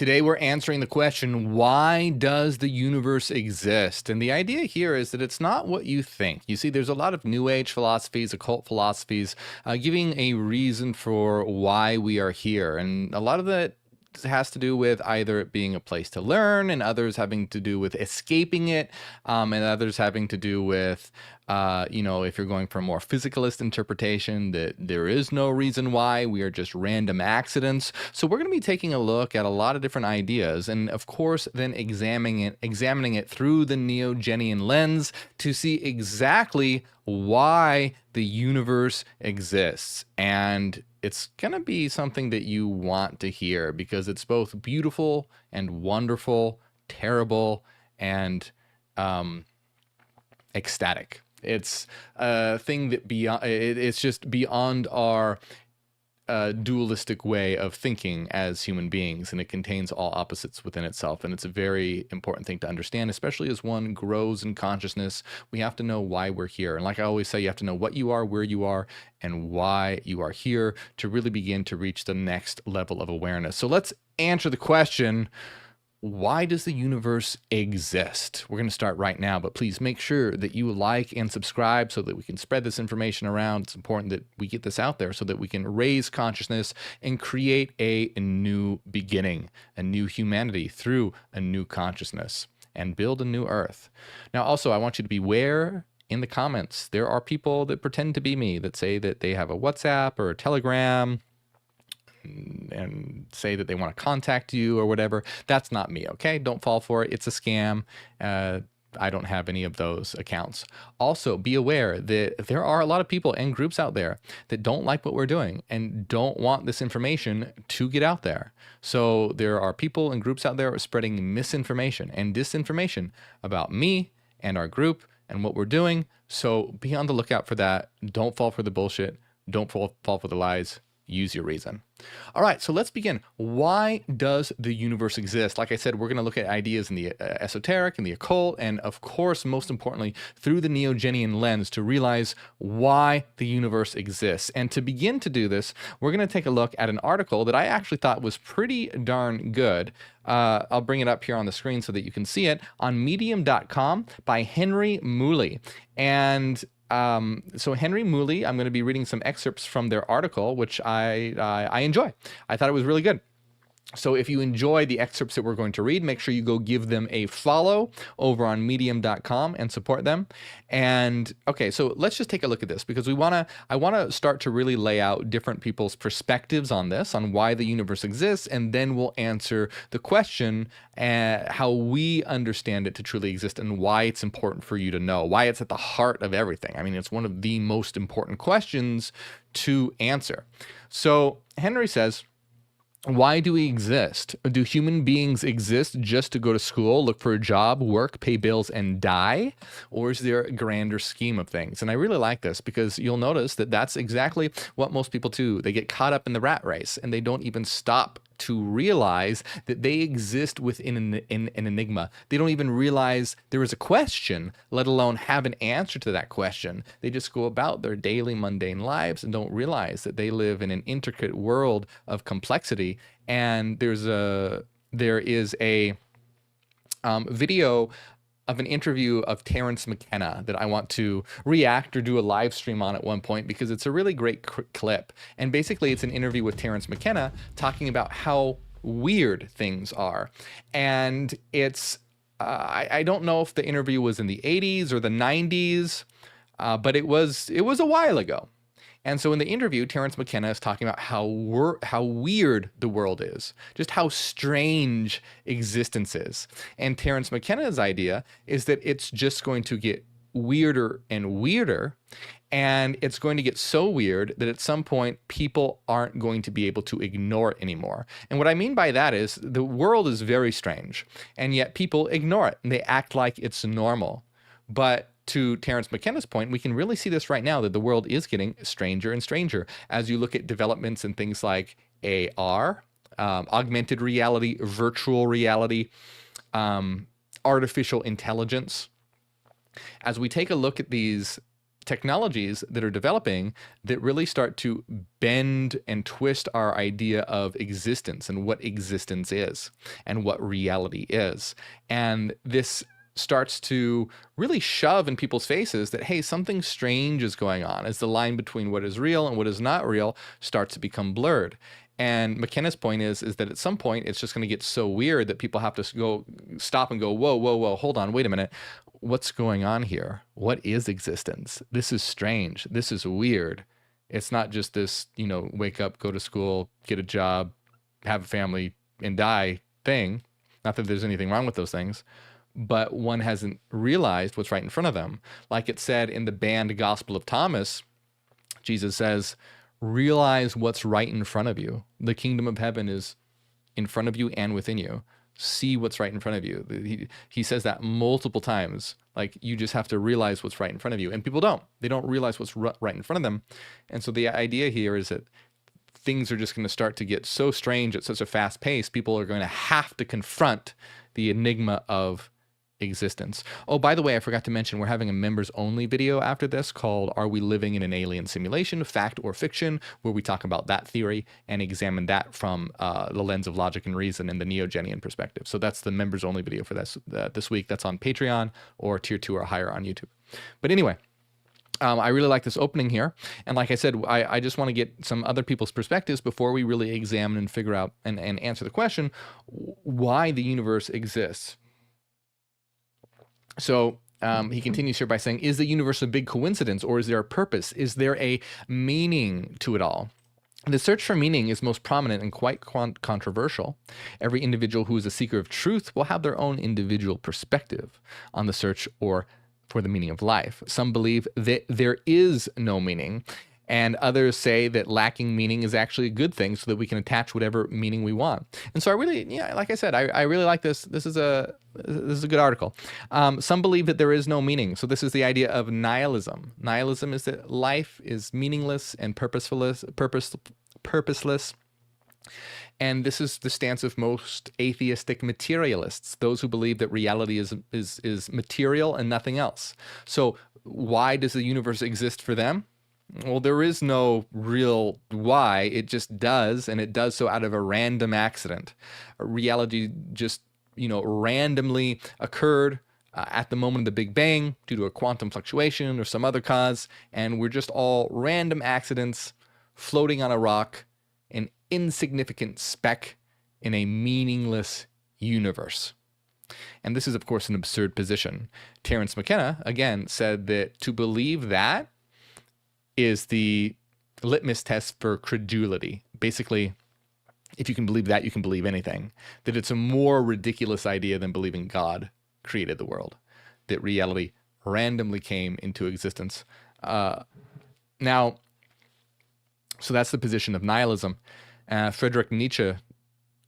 Today we're answering the question, why does the universe exist? And the idea here is that it's not what you think. You see, there's a lot of New Age philosophies, occult philosophies, giving a reason for why we are here. And a lot of that has to do with either it being a place to learn, and others having to do with escaping it, and others having to do with, if you're going for a more physicalist interpretation, that there is no reason why, we are just random accidents. So we're going to be taking a look at a lot of different ideas, and of course then examining it through the Neo-Genian lens to see exactly why the universe exists. And it's going to be something that you want to hear because it's both beautiful and wonderful, terrible, and ecstatic. It's a thing that it's just beyond our dualistic way of thinking as human beings, and it contains all opposites within itself. And it's a very important thing to understand, especially as one grows in consciousness. We have to know why we're here. And like I always say, you have to know what you are, where you are, and why you are here to really begin to reach the next level of awareness. So let's answer the question, why does the universe exist? We're going to start right now, but please make sure that you like and subscribe so that we can spread this information around. It's important that we get this out there so that we can raise consciousness and create a new beginning, a new humanity through a new consciousness, and build a new earth. Now, also, I want you to beware in the comments. There are people that pretend to be me, that say that they have a WhatsApp or a Telegram, and say that they want to contact you or whatever. That's not me, okay? Don't fall for it. It's a scam. I don't have any of those accounts. Also, be aware that there are a lot of people and groups out there that don't like what we're doing and don't want this information to get out there. So there are people and groups out there spreading misinformation and disinformation about me and our group and what we're doing. So be on the lookout for that. Don't fall for the bullshit. Don't fall for the lies. Use your reason. All right, so let's begin. Why does the universe exist? Like I said, we're going to look at ideas in the esoteric and the occult, and of course, most importantly, through the Neo-Genian lens to realize why the universe exists. And to begin to do this, we're going to take a look at an article that I actually thought was pretty darn good. I'll bring it up here on the screen so that you can see it, on medium.com by Henry Mooley. And so Henry Mooley, I'm going to be reading some excerpts from their article, which I enjoy. I thought it was really good. So if you enjoy the excerpts that we're going to read, make sure you go give them a follow over on medium.com and support them. And okay, so let's just take a look at this because I want to start to really lay out different people's perspectives on this, on why the universe exists, and then we'll answer the question, how we understand it to truly exist and why it's important for you to know, why it's at the heart of everything. I mean, it's one of the most important questions to answer. So Henry says, why do we exist? Do human beings exist just to go to school, look for a job, work, pay bills, and die? Or is there a grander scheme of things? And I really like this because you'll notice that that's exactly what most people do. They get caught up in the rat race and they don't even stop to realize that they exist within an enigma. They don't even realize there is a question, let alone have an answer to that question. They just go about their daily mundane lives and don't realize that they live in an intricate world of complexity. And there is a video of an interview of Terence McKenna that I want to react or do a live stream on at one point because it's a really great clip. And basically it's an interview with Terence McKenna talking about how weird things are. And it's, I don't know if the interview was in the 80s or the 90s, but it was a while ago. And so in the interview, Terence McKenna is talking about how weird the world is, just how strange existence is. And Terence McKenna's idea is that it's just going to get weirder and weirder, and it's going to get so weird that at some point people aren't going to be able to ignore it anymore. And what I mean by that is the world is very strange, and yet people ignore it, and they act like it's normal. But to Terence McKenna's point, we can really see this right now, that the world is getting stranger and stranger as you look at developments in things like AR, augmented reality, virtual reality, artificial intelligence. As we take a look at these technologies that are developing that really start to bend and twist our idea of existence and what existence is and what reality is. And this starts to really shove in people's faces that, hey, something strange is going on as the line between what is real and what is not real starts to become blurred. And McKenna's point is that at some point it's just going to get so weird that people have to stop and go, whoa, whoa, whoa, hold on, wait a minute. What's going on here? What is existence? This is strange. This is weird. It's not just this, wake up, go to school, get a job, have a family, and die thing. Not that there's anything wrong with those things, but one hasn't realized what's right in front of them. Like it said in the banned Gospel of Thomas, Jesus says, realize what's right in front of you. The kingdom of heaven is in front of you and within you. See what's right in front of you. He says that multiple times. Like, you just have to realize what's right in front of you. And people don't. They don't realize what's right in front of them. And so the idea here is that things are just going to start to get so strange at such a fast pace, people are going to have to confront the enigma of existence. Oh, by the way, I forgot to mention, we're having a members only video after this called Are We Living in an Alien Simulation, Fact or Fiction, where we talk about that theory and examine that from the lens of logic and reason and the Neo-Genian perspective. So that's the members only video for this week. That's on Patreon or tier 2 or higher on YouTube. But anyway, I really like this opening here. And like I said, I just want to get some other people's perspectives before we really examine and figure out and answer the question, why the universe exists. So he continues here by saying, is the universe a big coincidence, or is there a purpose? Is there a meaning to it all? The search for meaning is most prominent and quite controversial. Every individual who is a seeker of truth will have their own individual perspective on the search or for the meaning of life. Some believe that there is no meaning, and others say that lacking meaning is actually a good thing so that we can attach whatever meaning we want. And so I really, like I said, I really like this. This is a good article. Some believe that there is no meaning. So this is the idea of nihilism. Nihilism is that life is meaningless and purposeless. And this is the stance of most atheistic materialists, those who believe that reality is material and nothing else. So why does the universe exist for them? Well, there is no real why. It just does, and it does so out of a random accident. Reality just, randomly occurred at the moment of the Big Bang due to a quantum fluctuation or some other cause, and we're just all random accidents floating on a rock, an insignificant speck in a meaningless universe. And this is, of course, an absurd position. Terence McKenna, again, said that to believe that is the litmus test for credulity. Basically, if you can believe that, you can believe anything. That it's a more ridiculous idea than believing God created the world. That reality randomly came into existence. Now, so that's the position of nihilism. Friedrich Nietzsche,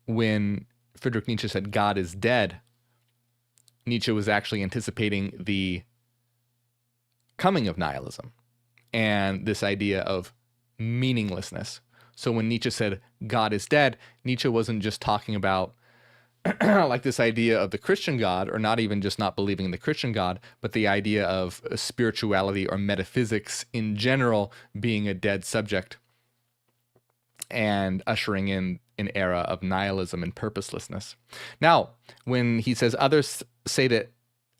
when Friedrich Nietzsche said God is dead, Nietzsche was actually anticipating the coming of nihilism and this idea of meaninglessness. So when Nietzsche said God is dead, Nietzsche wasn't just talking about like this idea of the Christian God, or not even just not believing in the Christian God, but the idea of spirituality or metaphysics in general being a dead subject and ushering in an era of nihilism and purposelessness. Now, when he says others say that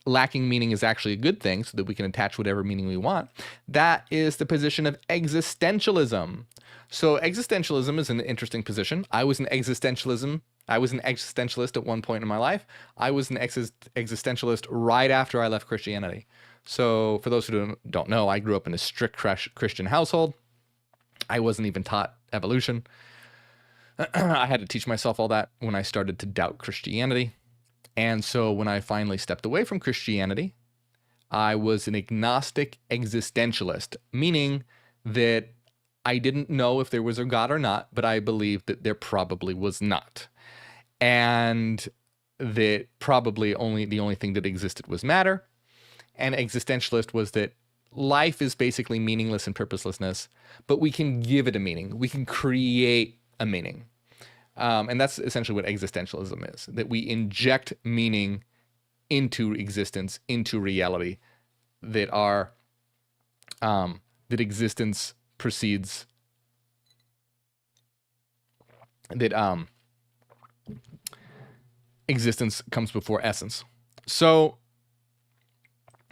lacking meaning is actually a good thing so that we can attach whatever meaning we want, that is the position of existentialism. So existentialism is an interesting position. I was an existentialist at one point in my life. I was an existentialist right after I left Christianity. So for those who don't know, I grew up in a strict Christian household. I wasn't even taught evolution. I had to teach myself all that when I started to doubt Christianity. And so when I finally stepped away from Christianity, I was an agnostic existentialist, meaning that I didn't know if there was a God or not, but I believed that there probably was not. And that probably the only thing that existed was matter. And existentialist was that life is basically meaningless and purposelessness, but we can give it a meaning. We can create a meaning. And that's essentially what existentialism is, that we inject meaning into existence, into reality, that our that existence precedes, that existence comes before essence. So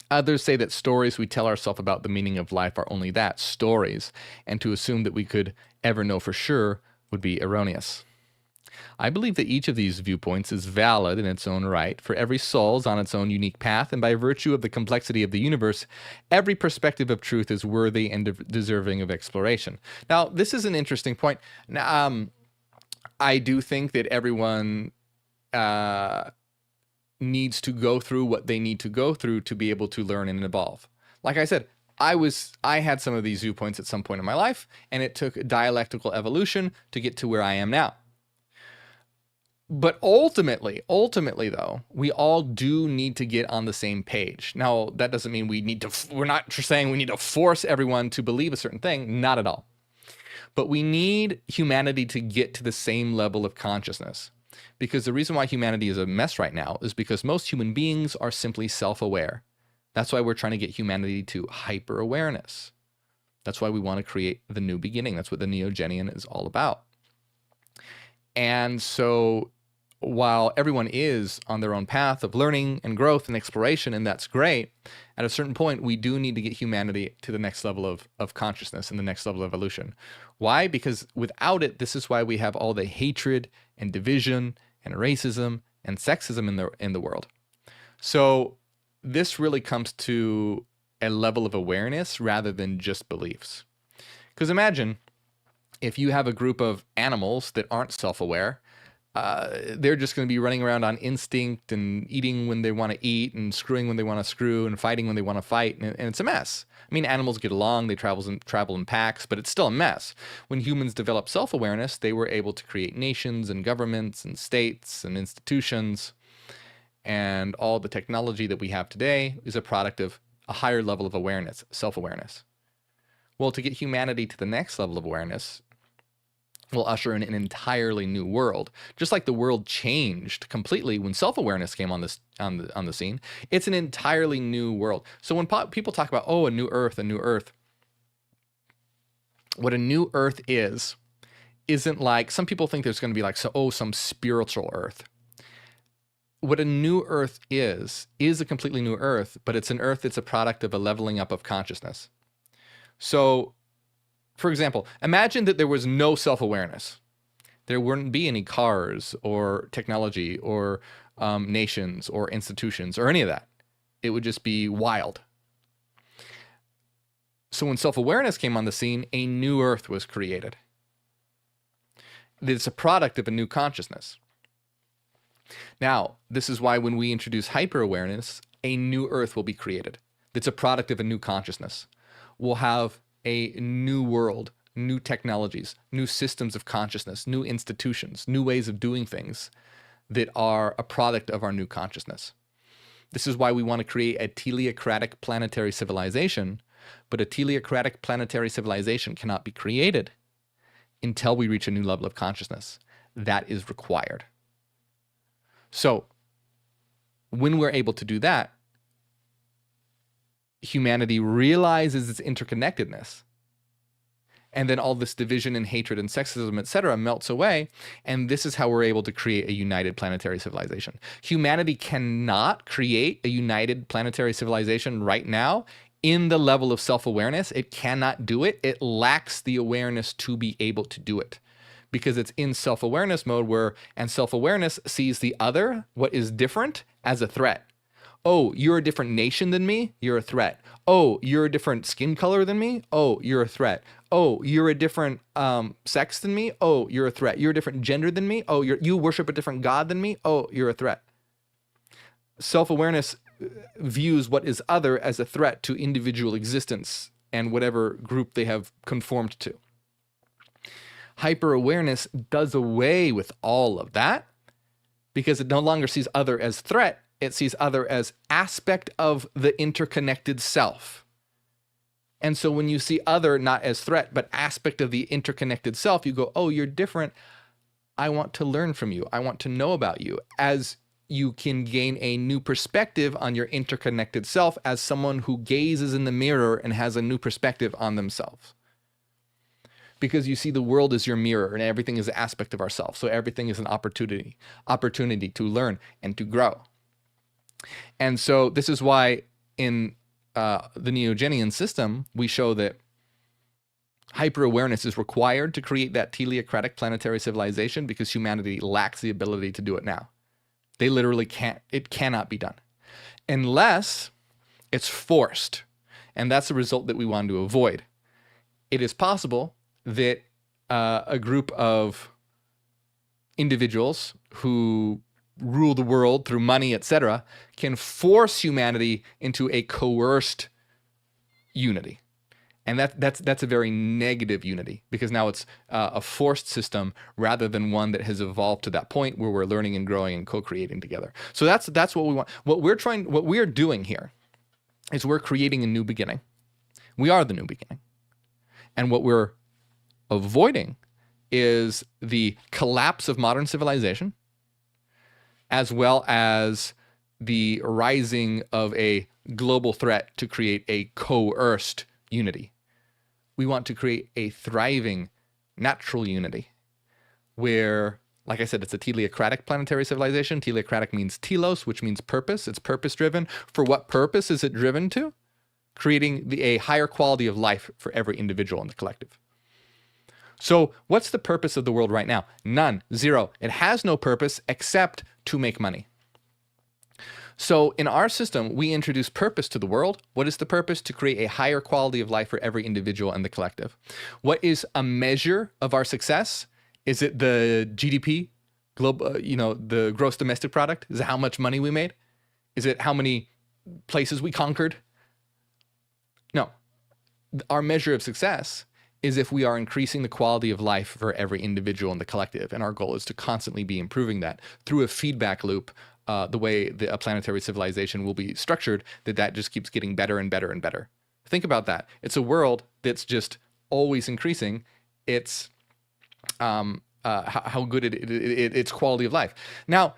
others say that stories we tell ourselves about the meaning of life are only that, stories, and to assume that we could ever know for sure would be erroneous. I believe that each of these viewpoints is valid in its own right, for every soul is on its own unique path, and by virtue of the complexity of the universe, every perspective of truth is worthy and deserving of exploration. Now, this is an interesting point. Now, I do think that everyone needs to go through what they need to go through to be able to learn and evolve. Like I said, I had some of these viewpoints at some point in my life, and it took dialectical evolution to get to where I am now. But ultimately though, we all do need to get on the same page. Now, that doesn't mean we're not saying we need to force everyone to believe a certain thing, not at all. But we need humanity to get to the same level of consciousness. Because the reason why humanity is a mess right now is because most human beings are simply self-aware. That's why we're trying to get humanity to hyper-awareness. That's why we want to create the new beginning. That's what the Neogenian is all about. And so while everyone is on their own path of learning and growth and exploration, and that's great, at a certain point, we do need to get humanity to the next level of consciousness and the next level of evolution. Why? Because without it, this is why we have all the hatred and division and racism and sexism in the world. So this really comes to a level of awareness rather than just beliefs. Because imagine if you have a group of animals that aren't self-aware, they're just going to be running around on instinct and eating when they want to eat and screwing when they want to screw and fighting when they want to fight. And it's a mess. I mean, animals get along, they travel in packs, but it's still a mess. When humans developed self-awareness, they were able to create nations and governments and states and institutions. And all the technology that we have today is a product of a higher level of awareness, self-awareness. Well, to get humanity to the next level of awareness will usher in an entirely new world. Just like the world changed completely when self-awareness came on the scene, it's an entirely new world. So when people talk about, oh, a new earth, what a new earth isn't like, some people think there's going to be like, some spiritual earth. What a new earth is a completely new earth, but it's an earth that's a product of a leveling up of consciousness. So, for example, imagine that there was no self-awareness. There wouldn't be any cars or technology or nations or institutions or any of that. It would just be wild. So when self-awareness came on the scene, a new earth was created. It's a product of a new consciousness. Now, this is why when we introduce hyper-awareness, a new earth will be created. It's a product of a new consciousness. We'll have a new world, new technologies, new systems of consciousness, new institutions, new ways of doing things that are a product of our new consciousness. This is why we want to create a teleocratic planetary civilization, but a teleocratic planetary civilization cannot be created until we reach a new level of consciousness. That is required. So, when we're able to do that, humanity realizes its interconnectedness. And then all this division and hatred and sexism, etc., melts away. And this is how we're able to create a united planetary civilization. Humanity cannot create a united planetary civilization right now in the level of self-awareness. It cannot do it. It lacks the awareness to be able to do it. Because it's in self-awareness mode and self-awareness sees the other, what is different, as a threat. Oh, you're a different nation than me? You're a threat. Oh, you're a different skin color than me? Oh, you're a threat. Oh, you're a different sex than me? Oh, you're a threat. You're a different gender than me? Oh, you worship a different God than me? Oh, you're a threat. Self-awareness views what is other as a threat to individual existence and whatever group they have conformed to. Hyper-awareness does away with all of that because it no longer sees other as threat. It sees other as aspect of the interconnected self. And so when you see other not as threat, but aspect of the interconnected self, you go, oh, you're different. I want to learn from you. I want to know about you. As you can gain a new perspective on your interconnected self as someone who gazes in the mirror and has a new perspective on themselves. Because you see the world as your mirror and everything is an aspect of ourselves. So everything is an opportunity to learn and to grow. And so this is why in the Neogenian system, we show that hyper-awareness is required to create that teleocratic planetary civilization because humanity lacks the ability to do it now. They literally can't. It cannot be done unless it's forced. And that's the result that we want to avoid. It is possible that a group of individuals who rule the world through money, etc., can force humanity into a coerced unity. And that's a very negative unity, because now it's a forced system rather than one that has evolved to that point where we're learning and growing and co-creating together. So that's what we want. What we're doing here is we're creating a new beginning. We are the new beginning. And what we're avoiding is the collapse of modern civilization, as well as the rising of a global threat to create a coerced unity. We want to create a thriving, natural unity where, like I said, it's a teleocratic planetary civilization. Teleocratic means telos, which means purpose. It's purpose-driven. For what purpose is it driven to? Creating a higher quality of life for every individual in the collective. So what's the purpose of the world right now? None. Zero. It has no purpose except to make money. So in our system, we introduce purpose to the world. What is the purpose? To create a higher quality of life for every individual and the collective. What is a measure of our success? Is it the GDP, the gross domestic product? Is it how much money we made? Is it how many places we conquered? No. Our measure of success is if we are increasing the quality of life for every individual in the collective. And our goal is to constantly be improving that through a feedback loop. The way a planetary civilization will be structured, that just keeps getting better and better and better. Think about that. It's a world that's just always increasing its how good its quality of life. Now,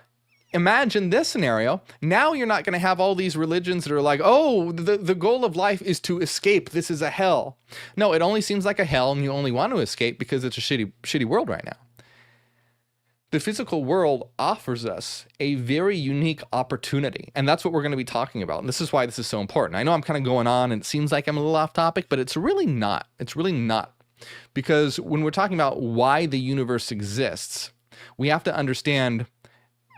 imagine this scenario. Now you're not going to have all these religions that are like, oh, the goal of life is to escape. This is a hell. No, it only seems like a hell, and you only want to escape because it's a shitty world right now. The physical world offers us a very unique opportunity, and that's what we're going to be talking about. And this is why this is so important. I know I'm kind of going on, and it seems like I'm a little off topic, but it's really not. It's really not. Because when we're talking about why the universe exists, we have to understand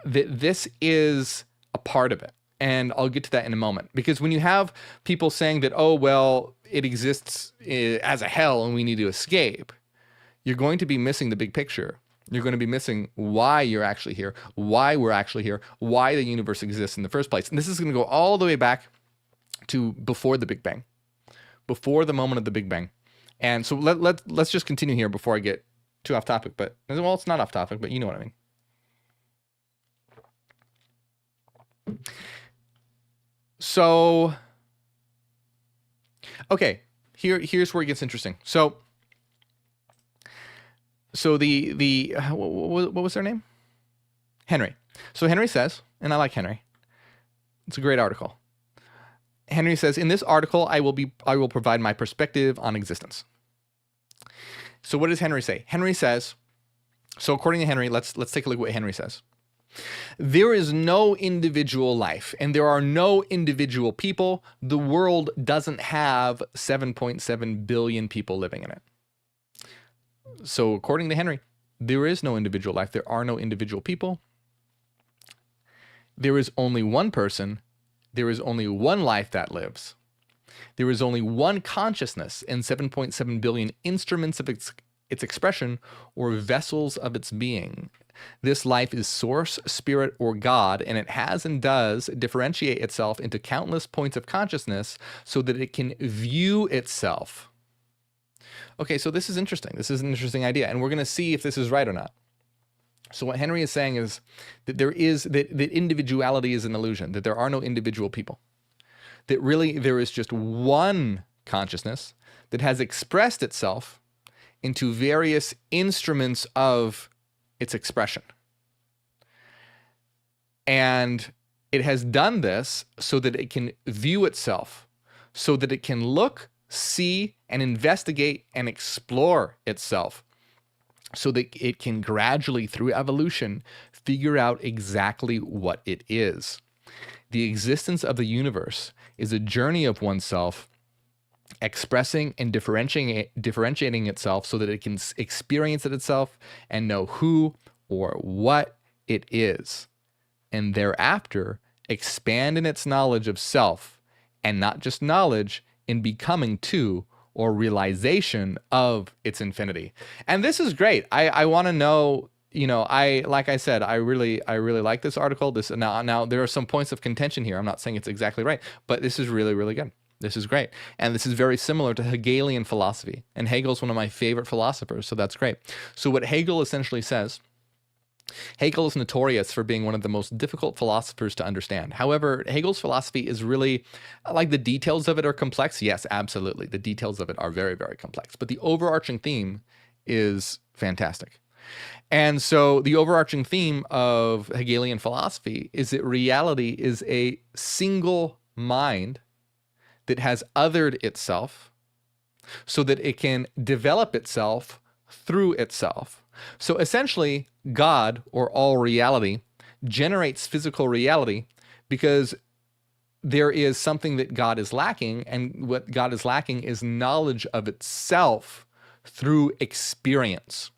that this is a part of it. And I'll get to that in a moment. Because when you have people saying that, oh, well, it exists as a hell and we need to escape, you're going to be missing the big picture. You're going to be missing why you're actually here, why we're actually here, why the universe exists in the first place. And this is going to go all the way back to before the Big Bang, before the moment of the Big Bang. And so let's just continue here before I get too off topic. But, well, it's not off topic, but you know what I mean. So, okay, here's where it gets interesting. So what was their name? Henry. So Henry says, and I like Henry. It's a great article. Henry says, in this article, I will provide my perspective on existence. So what does Henry say? Henry says, so according to Henry, let's take a look at what Henry says. There is no individual life, and there are no individual people. The world doesn't have 7.7 billion people living in it. So according to Henry, there is no individual life. There are no individual people. There is only one person. There is only one life that lives. There is only one consciousness and 7.7 billion instruments of its expression or vessels of its being. This life is source, spirit, or God, and it has and does differentiate itself into countless points of consciousness so that it can view itself. Okay, so this is interesting. This is an interesting idea, and we're going to see if this is right or not. So what Henry is saying is that that individuality is an illusion, that there are no individual people. That really there is just one consciousness that has expressed itself into various instruments of its expression. And it has done this so that it can view itself, so that it can look, see, and investigate and explore itself, so that it can gradually, through evolution, figure out exactly what it is. The existence of the universe is a journey of oneself expressing and differentiating itself so that it can experience it itself and know who or what it is, and thereafter expand in its knowledge of self, and not just knowledge, in becoming to or realization of its infinity. And this is great. I want to know, like I said, I really like this article. Now there are some points of contention here. I'm not saying it's exactly right, but this is really, really good. This is great. And this is very similar to Hegelian philosophy. And Hegel's one of my favorite philosophers, so that's great. So what Hegel essentially says, Hegel is notorious for being one of the most difficult philosophers to understand. However, Hegel's philosophy is really, like, the details of it are complex. Yes, absolutely. The details of it are very, very complex. But the overarching theme is fantastic. And so the overarching theme of Hegelian philosophy is that reality is a single mind that has othered itself so that it can develop itself through itself. So essentially, God, or all reality, generates physical reality because there is something that God is lacking, and what God is lacking is knowledge of itself through experience.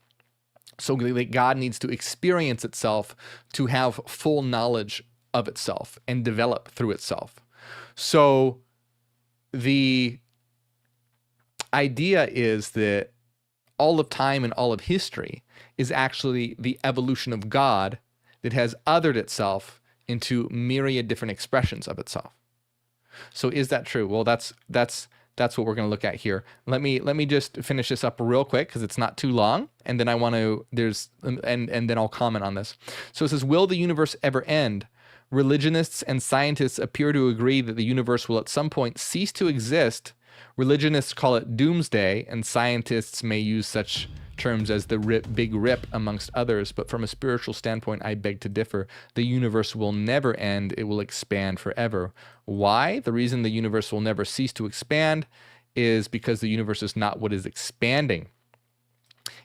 So that God needs to experience itself to have full knowledge of itself and develop through itself. So the idea is that all of time and all of history is actually the evolution of God that has othered itself into myriad different expressions of itself. So is that true? Well, that's what we're going to look at here. Let me just finish this up real quick because it's not too long, and then I want to and then I'll comment on this. So it says, will the universe ever end? Religionists and scientists appear to agree that the universe will at some point cease to exist. Religionists call it doomsday, and scientists may use such terms as the big rip, amongst others. But from a spiritual standpoint, I beg to differ. The universe will never end. It will expand forever. Why? The reason the universe will never cease to expand is because the universe is not what is expanding.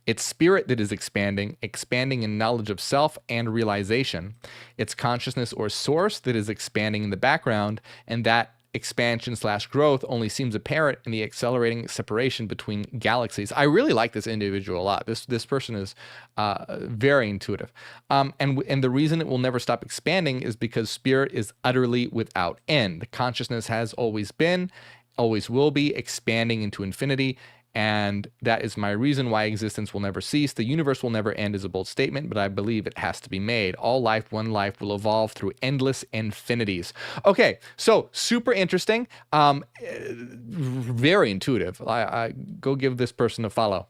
It's spirit that is expanding in knowledge of self and realization. It's consciousness or source that is expanding in the background, and that expansion/growth only seems apparent in the accelerating separation between galaxies. I really like this individual a lot. This person is very intuitive. And the reason it will never stop expanding is because spirit is utterly without end. Consciousness has always been, always will be, expanding into infinity. And that is my reason why existence will never cease. The universe will never end is a bold statement, but I believe it has to be made. All life, one life, will evolve through endless infinities. Okay, so super interesting, very intuitive. I go give this person a follow.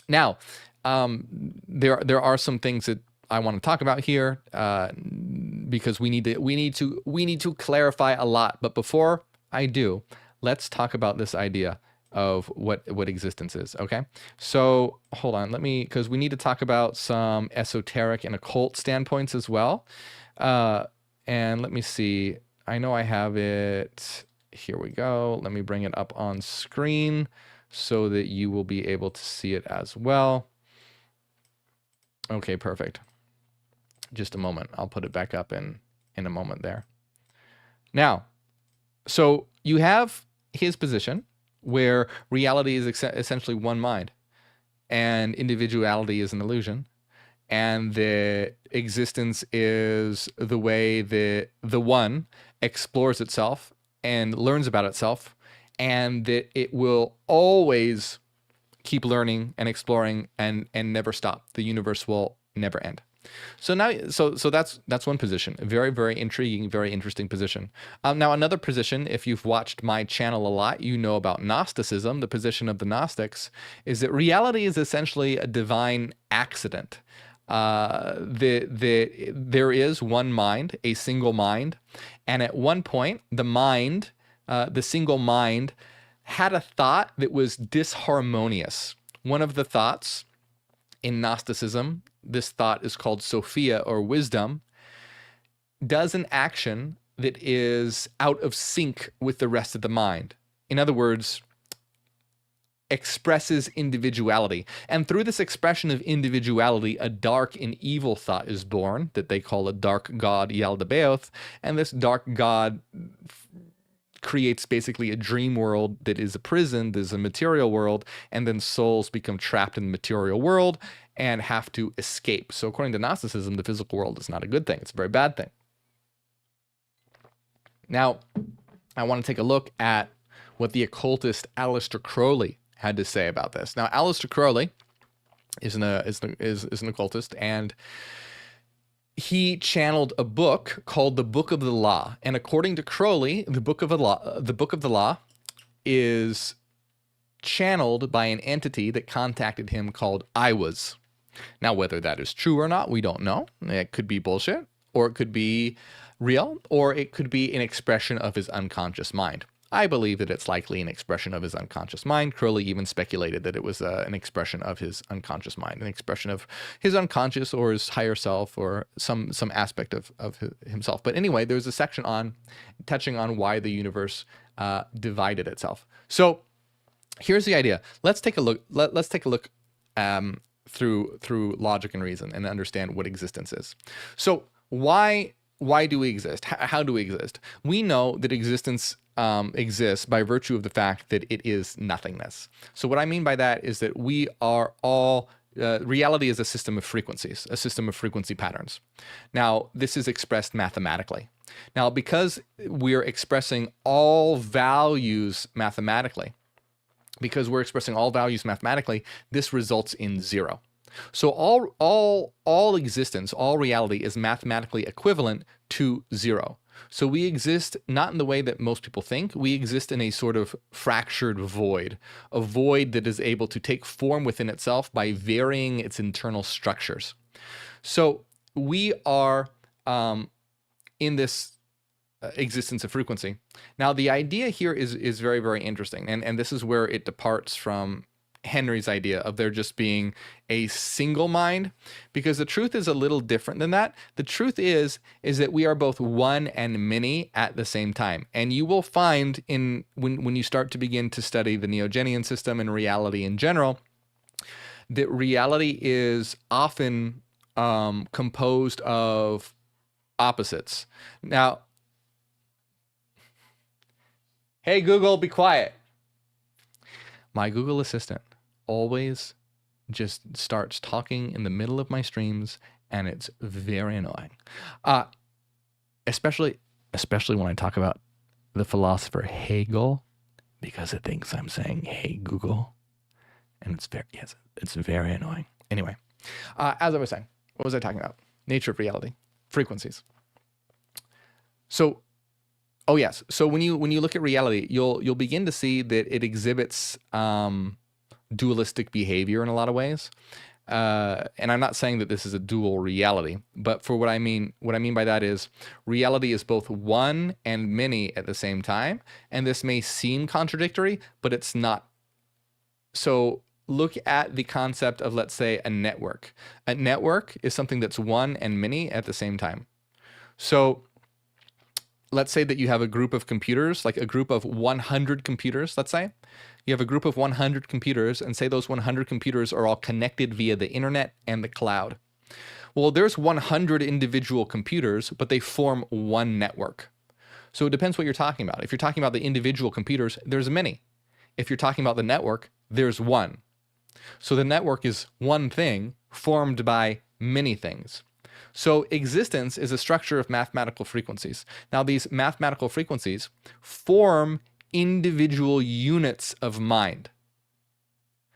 Now, there are some things that I want to talk about here because we need to clarify a lot. But before I do, let's talk about this idea of what existence is. Okay, so hold on, because we need to talk about some esoteric and occult standpoints as well. And let me see, I know I have it. Here we go. Let me bring it up on screen so that you will be able to see it as well. Okay, perfect. Just a moment. I'll put it back up in a moment there. Now, so you have his position where reality is essentially one mind and individuality is an illusion, and that existence is the way that the one explores itself and learns about itself, and that it will always keep learning and exploring and never stop. The universe will never end. So now, so that's one position, a very, very intriguing, very interesting position. Now another position, if you've watched my channel a lot, you know about Gnosticism. The position of the Gnostics is that reality is essentially a divine accident. There is one mind, a single mind, and at one point, the single mind had a thought that was disharmonious. One of the thoughts in Gnosticism, this thought is called Sophia, or wisdom. does an action that is out of sync with the rest of the mind. In other words, expresses individuality. And through this expression of individuality, a dark and evil thought is born that they call a dark god Yaldabaoth. And this dark god creates basically a dream world that is a prison, there's a material world, and then souls become trapped in the material world and have to escape. So according to Gnosticism, the physical world is not a good thing. It's a very bad thing. Now, I want to take a look at what the occultist Aleister Crowley had to say about this. Now, Aleister Crowley is an occultist, and he channeled a book called the Book of the Law. And according to Crowley, the Book of the Law is channeled by an entity that contacted him called I Was. Now, whether that is true or not, we don't know. It could be bullshit, or it could be real, or it could be an expression of his unconscious mind. I believe that it's likely an expression of his unconscious mind. Crowley even speculated that it was an expression of his unconscious mind, an expression of his unconscious or his higher self or some aspect of himself. But anyway, there's a section on touching on why the universe divided itself. So here's the idea. Let's take a look. Let's take a look through logic and reason and understand what existence is. So why do we exist? How do we exist? We know that existence exists by virtue of the fact that it is nothingness. So what I mean by that is that we are all, reality is a system of frequencies, a system of frequency patterns. Now, this is expressed mathematically. Now, because we're expressing all values mathematically, this results in zero. So all existence, all reality is mathematically equivalent to zero. So we exist not in the way that most people think. We exist in a sort of fractured void, a void that is able to take form within itself by varying its internal structures. So we are in this existence of frequency. Now, the idea here is very, very interesting. And this is where it departs from Henry's idea of there just being a single mind, because the truth is a little different than that. The truth is that we are both one and many at the same time. And you will find when you start to begin to study the Neogenian system and reality in general, that reality is often composed of opposites. Now, hey Google, be quiet. My Google Assistant always just starts talking in the middle of my streams, and it's very annoying. Especially when I talk about the philosopher Hegel, because it thinks I'm saying, hey Google, and it's very annoying. Anyway, as I was saying, what was I talking about? Nature of reality, frequencies. So, oh yes. So when you look at reality, you'll begin to see that it exhibits dualistic behavior in a lot of ways. And I'm not saying that this is a dual reality, but for what I mean by that is reality is both one and many at the same time. And this may seem contradictory, but it's not. So look at the concept of, let's say, a network. A network is something that's one and many at the same time. So let's say that you have a group of computers, like a group of 100 computers, let's say. You have a group of 100 computers, and say those 100 computers are all connected via the internet and the cloud. Well, there's 100 individual computers, but they form one network. So it depends what you're talking about. If you're talking about the individual computers, there's many. If you're talking about the network, there's one. So the network is one thing formed by many things. So existence is a structure of mathematical frequencies. Now, these mathematical frequencies form individual units of mind.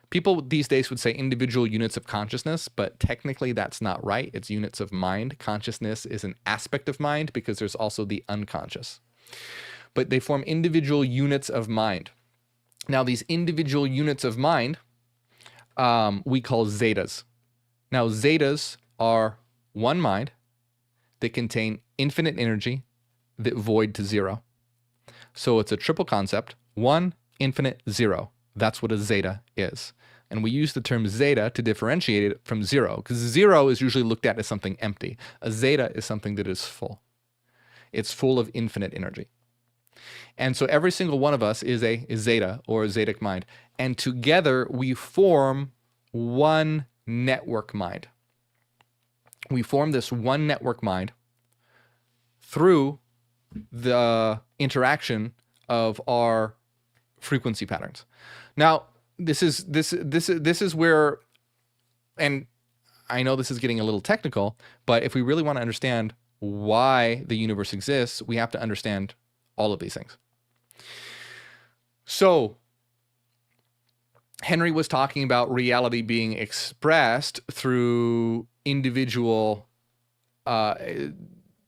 People these days would say individual units of consciousness, but technically that's not right. It's units of mind. Consciousness is an aspect of mind because there's also the unconscious. But they form individual units of mind. Now, these individual units of mind we call zetas. Now, zetas are one mind that contain infinite energy that void to zero. So it's a triple concept, one, infinite, zero. That's what a zeta is. And we use the term zeta to differentiate it from zero, because zero is usually looked at as something empty. A zeta is something that is full. It's full of infinite energy. And so every single one of us is a zeta or a zetic mind. And together we form one network mind. We form this one network mind through the interaction of our frequency patterns. Now, this is where, and I know this is getting a little technical, but if we really want to understand why the universe exists, we have to understand all of these things. So Henry was talking about reality being expressed through individual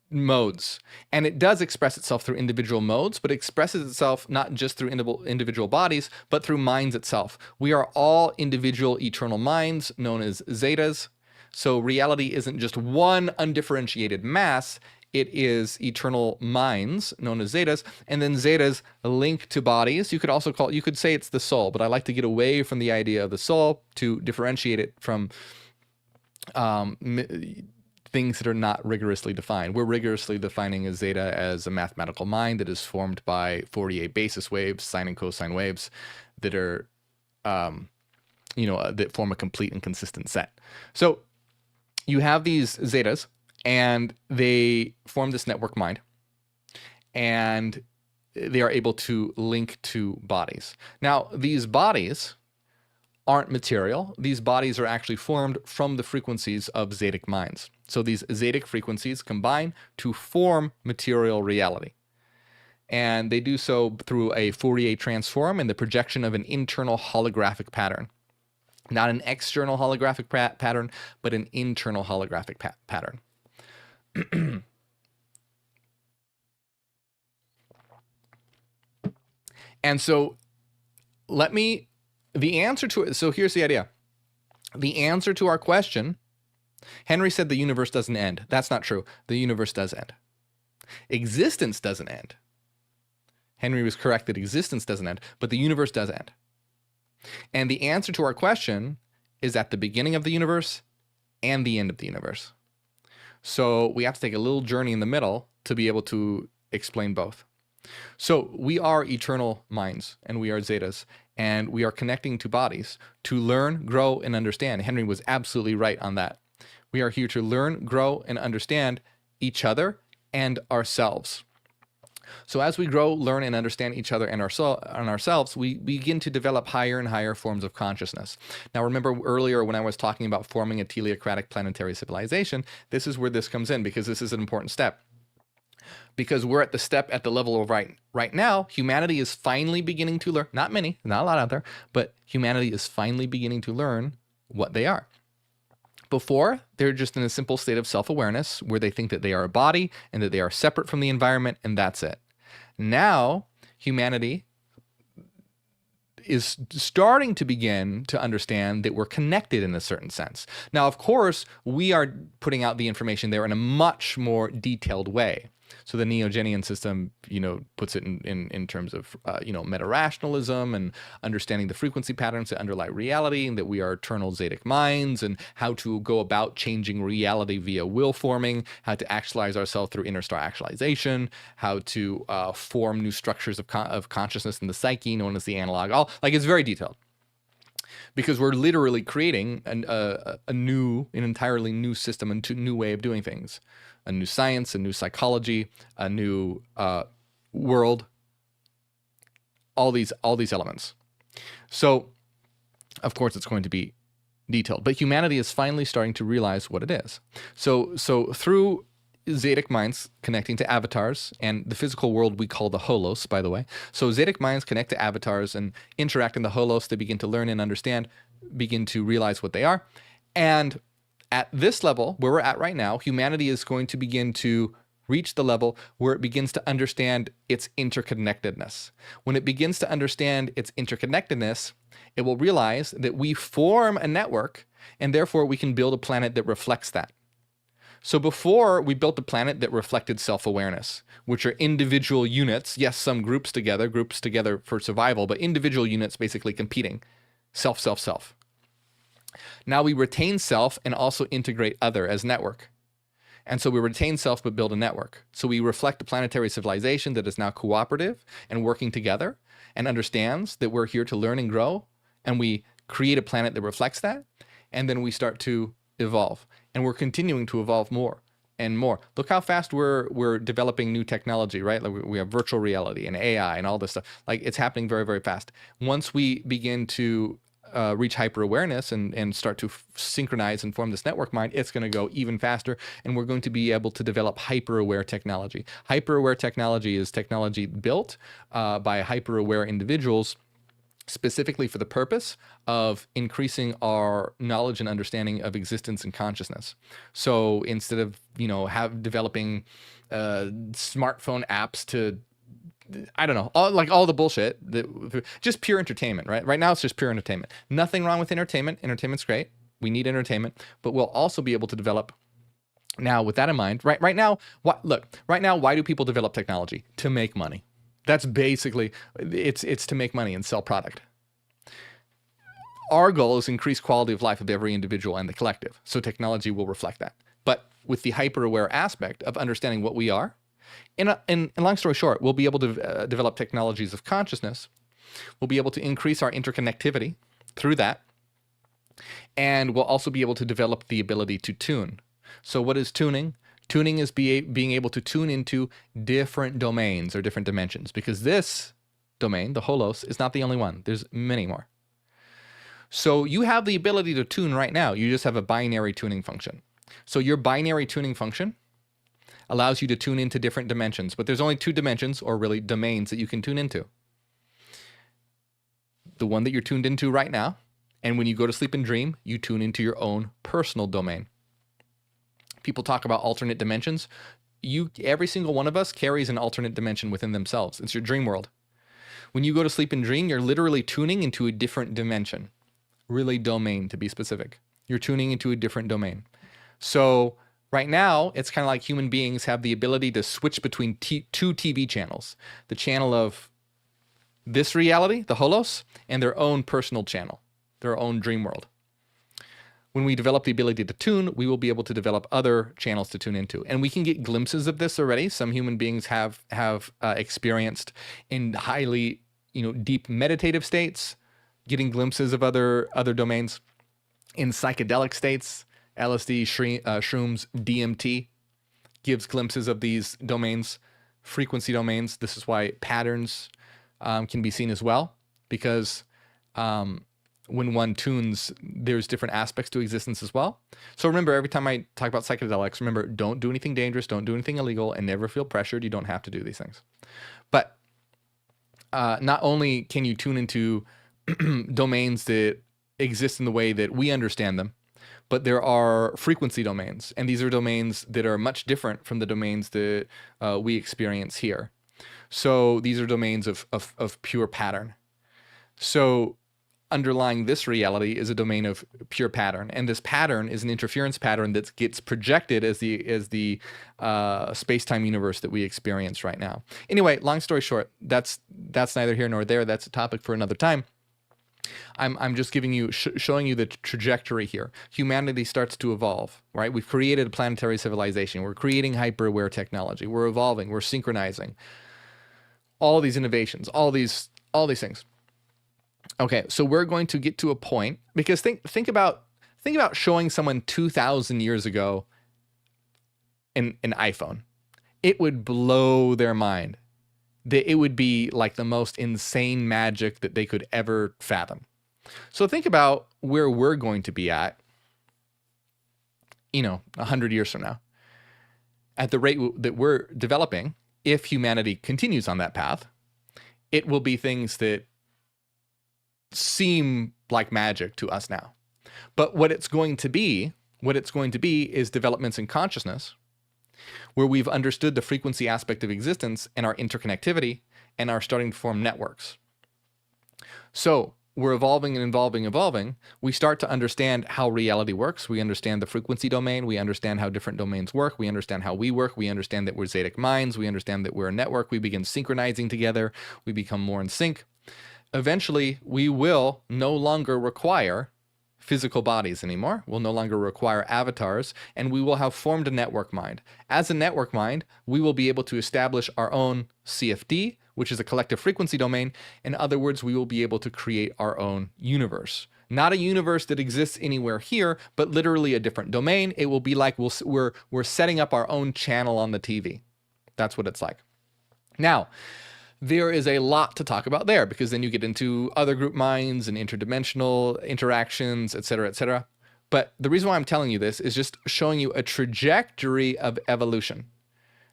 modes. And it does express itself through individual modes, but it expresses itself not just through individual bodies, but through minds itself. We are all individual eternal minds known as zetas. So reality isn't just one undifferentiated mass, it is eternal minds known as zetas, and then zetas link to bodies. You could say it's the soul, but I like to get away from the idea of the soul to differentiate it from things that are not rigorously defined. We're rigorously defining a zeta as a mathematical mind that is formed by Fourier basis waves, sine and cosine waves that are, that form a complete and consistent set. So you have these zetas, and they form this network mind, and they are able to link to bodies. Now, these bodies aren't material. These bodies are actually formed from the frequencies of zetic minds. So these zetic frequencies combine to form material reality. And they do so through a Fourier transform and the projection of an internal holographic pattern. Not an external holographic pattern, but an internal holographic pattern. And so the answer to it, so here's the idea. The answer to our question, Henry said the universe doesn't end. That's not true. The universe does end. Existence doesn't end. Henry was correct that existence doesn't end, but the universe does end. And the answer to our question is at the beginning of the universe and the end of the universe. So we have to take a little journey in the middle to be able to explain both. So we are eternal minds, and we are zetas, and we are connecting to bodies to learn, grow, and understand. Henry was absolutely right on that. We are here to learn, grow, and understand each other and ourselves. So as we grow, learn, and understand each other and ourselves, we begin to develop higher and higher forms of consciousness. Now, remember earlier when I was talking about forming a teleocratic planetary civilization, this is where this comes in, because this is an important step. Because we're at the step at the level of right now, humanity is finally beginning to learn, not many, not a lot out there, but humanity is finally beginning to learn what they are. Before, they're just in a simple state of self-awareness where they think that they are a body and that they are separate from the environment, and that's it. Now, humanity is starting to begin to understand that we're connected in a certain sense. Now, of course, we are putting out the information there in a much more detailed way. So the Neo-Genian system, puts it in terms of, meta-rationalism and understanding the frequency patterns that underlie reality, and that we are eternal zetic minds, and how to go about changing reality via will forming, how to actualize ourselves through interstar actualization, how to form new structures of consciousness in the psyche, known as the analog. It's very detailed. Because we're literally creating an entirely new system, a new way of doing things, a new science, a new psychology, a new world, all these elements. So, of course, it's going to be detailed, but humanity is finally starting to realize what it is. So through zetic minds connecting to avatars, and the physical world we call the holos, by the way. So zetic minds connect to avatars and interact in the holos. They begin to learn and understand, begin to realize what they are. And at this level, where we're at right now, humanity is going to begin to reach the level where it begins to understand its interconnectedness. When it begins to understand its interconnectedness, it will realize that we form a network, and therefore we can build a planet that reflects that. So before, we built a planet that reflected self-awareness, which are individual units. Yes, some groups together for survival, but individual units basically competing. Self, self, self. Now we retain self and also integrate other as network. And so we retain self but build a network. So we reflect a planetary civilization that is now cooperative and working together and understands that we're here to learn and grow. And we create a planet that reflects that. And then we start to evolve. And we're continuing to evolve more and more. Look how fast we're developing new technology, right? Like we have virtual reality and AI and all this stuff. Like it's happening very, very fast. Once we begin to reach hyper awareness and start to synchronize and form this network mind, it's going to go even faster, and we're going to be able to develop hyper aware technology. Hyper aware technology is technology built by hyper aware individuals specifically for the purpose of increasing our knowledge and understanding of existence and consciousness. So instead of developing smartphone apps to, I don't know, all the bullshit, just pure entertainment, right? Right now it's just pure entertainment. Nothing wrong with entertainment. Entertainment's great. We need entertainment, but we'll also be able to develop. Now, with that in mind, right now, why do people develop technology? To make money. That's basically, it's to make money and sell product. Our goal is increase quality of life of every individual and the collective. So technology will reflect that. But with the hyper-aware aspect of understanding what we are, and long story short, we'll be able to develop technologies of consciousness. We'll be able to increase our interconnectivity through that. And we'll also be able to develop the ability to tune. So what is tuning? Tuning is being able to tune into different domains or different dimensions, because this domain, the holos, is not the only one. There's many more. So you have the ability to tune right now. You just have a binary tuning function. So your binary tuning function allows you to tune into different dimensions, but there's only two dimensions, or really domains, that you can tune into. The one that you're tuned into right now, and when you go to sleep and dream, you tune into your own personal domain. People talk about alternate dimensions. Every single one of us carries an alternate dimension within themselves. It's your dream world. When you go to sleep and dream, you're literally tuning into a different dimension. Really domain, to be specific. You're tuning into a different domain. So right now, it's kind of like human beings have the ability to switch between two TV channels. The channel of this reality, the holos, and their own personal channel, their own dream world. When we develop the ability to tune, we will be able to develop other channels to tune into. And we can get glimpses of this already. Some human beings have experienced in highly, deep meditative states, getting glimpses of other domains. In psychedelic states, LSD, shrooms, DMT gives glimpses of these domains, frequency domains. This is why patterns can be seen as well, because when one tunes, there's different aspects to existence as well. So remember, every time I talk about psychedelics, remember, don't do anything dangerous, don't do anything illegal, and never feel pressured. You don't have to do these things. But not only can you tune into domains that exist in the way that we understand them, but there are frequency domains, and these are domains that are much different from the domains that we experience here. So these are domains of pure pattern. So underlying this reality is a domain of pure pattern, and this pattern is an interference pattern that gets projected as the space-time universe that we experience right now. Anyway, long story short, that's neither here nor there. That's a topic for another time. I'm just giving you, showing you the trajectory here. Humanity starts to evolve, right? We've created a planetary civilization. We're creating hyper-aware technology. We're evolving. We're synchronizing. All these innovations, all these things. Okay, so we're going to get to a point, because think about showing someone 2,000 years ago an iPhone. It would blow their mind. It would be like the most insane magic that they could ever fathom. So think about where we're going to be at, 100 years from now. At the rate that we're developing, if humanity continues on that path, it will be things that seem like magic to us now. But what it's going to be is developments in consciousness, where we've understood the frequency aspect of existence and our interconnectivity, and are starting to form networks. So we're evolving and evolving. We start to understand how reality works. We understand the frequency domain. We understand how different domains work. We understand how we work. We understand that we're Zedic minds. We understand that we're a network. We begin synchronizing together. We become more in sync. Eventually, we will no longer require physical bodies anymore. We'll no longer require avatars, and we will have formed a network mind. As a network mind, we will be able to establish our own CFD, which is a collective frequency domain. In other words, we will be able to create our own universe. Not a universe that exists anywhere here, but literally a different domain. It will be like we're setting up our own channel on the TV. That's what it's like. Now, there is a lot to talk about there, because then you get into other group minds and interdimensional interactions, et cetera, et cetera. But the reason why I'm telling you this is just showing you a trajectory of evolution.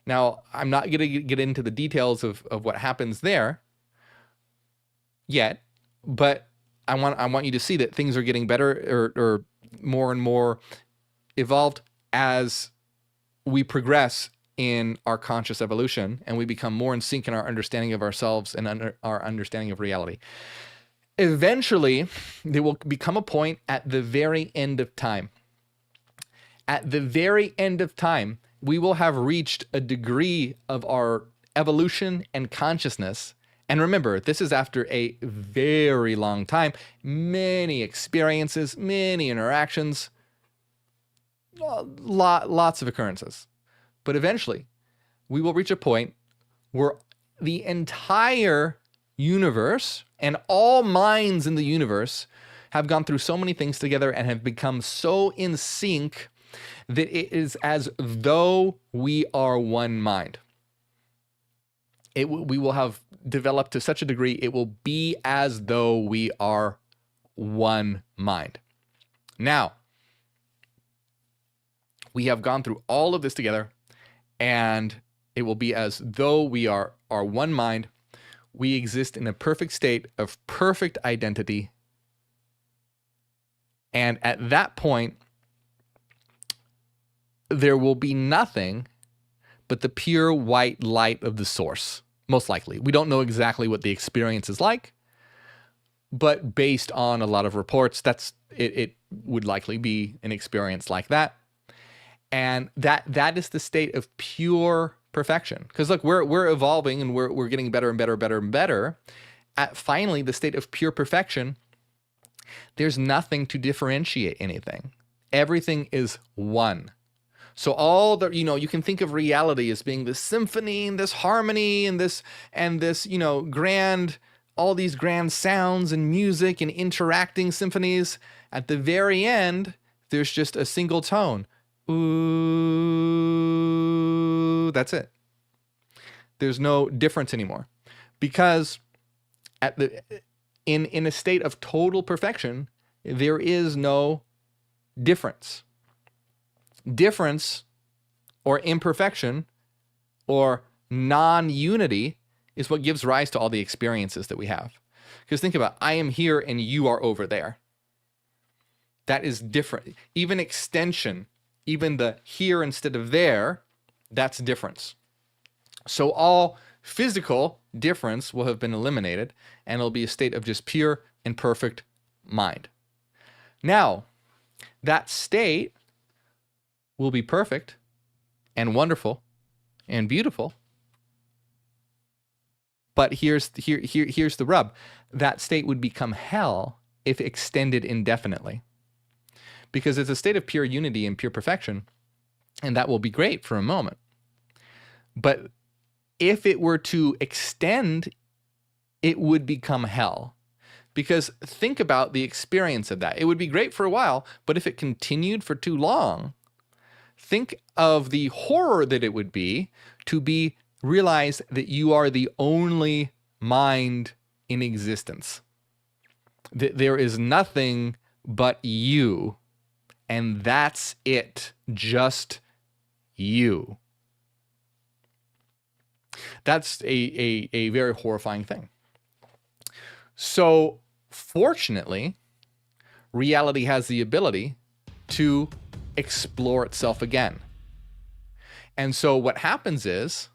Now, I'm not going to get into the details of what happens there yet, but I want you to see that things are getting better or more and more evolved as we progress in our conscious evolution, and we become more in sync in our understanding of ourselves and our understanding of reality. Eventually, there will become a point at the very end of time. At the very end of time, we will have reached a degree of our evolution and consciousness. And remember, this is after a very long time, many experiences, many interactions, lots of occurrences. But eventually, we will reach a point where the entire universe and all minds in the universe have gone through so many things together and have become so in sync that it is as though we are one mind. We will have developed to such a degree, it will be as though we are one mind. Now, we have gone through all of this together, and it will be as though we are one mind. We exist in a perfect state of perfect identity. And at that point, there will be nothing but the pure white light of the source, most likely. We don't know exactly what the experience is like, but based on a lot of reports, it would likely be an experience like that. And that is the state of pure perfection. Because look, we're evolving and we're getting better and better and better and better. At finally the state of pure perfection, there's nothing to differentiate anything. Everything is one. So all the, you can think of reality as being this symphony and this harmony and this, grand, all these grand sounds and music and interacting symphonies. At the very end, there's just a single tone. Ooh, that's it. There's no difference anymore, because in a state of total perfection, there is no difference. Difference or imperfection or non-unity is what gives rise to all the experiences that we have. Because think about, I am here and you are over there. That is different. Even extension, even the here instead of there, that's difference. So all physical difference will have been eliminated, and it'll be a state of just pure and perfect mind. Now, that state will be perfect and wonderful and beautiful. But here's the rub. That state would become hell if extended indefinitely. Because it's a state of pure unity and pure perfection, and that will be great for a moment. But if it were to extend, it would become hell. Because think about the experience of that. It would be great for a while, but if it continued for too long, think of the horror that it would be to realize that you are the only mind in existence. That there is nothing but you. And that's it, just you. That's a very horrifying thing. So, fortunately, reality has the ability to explore itself again. And so what happens is,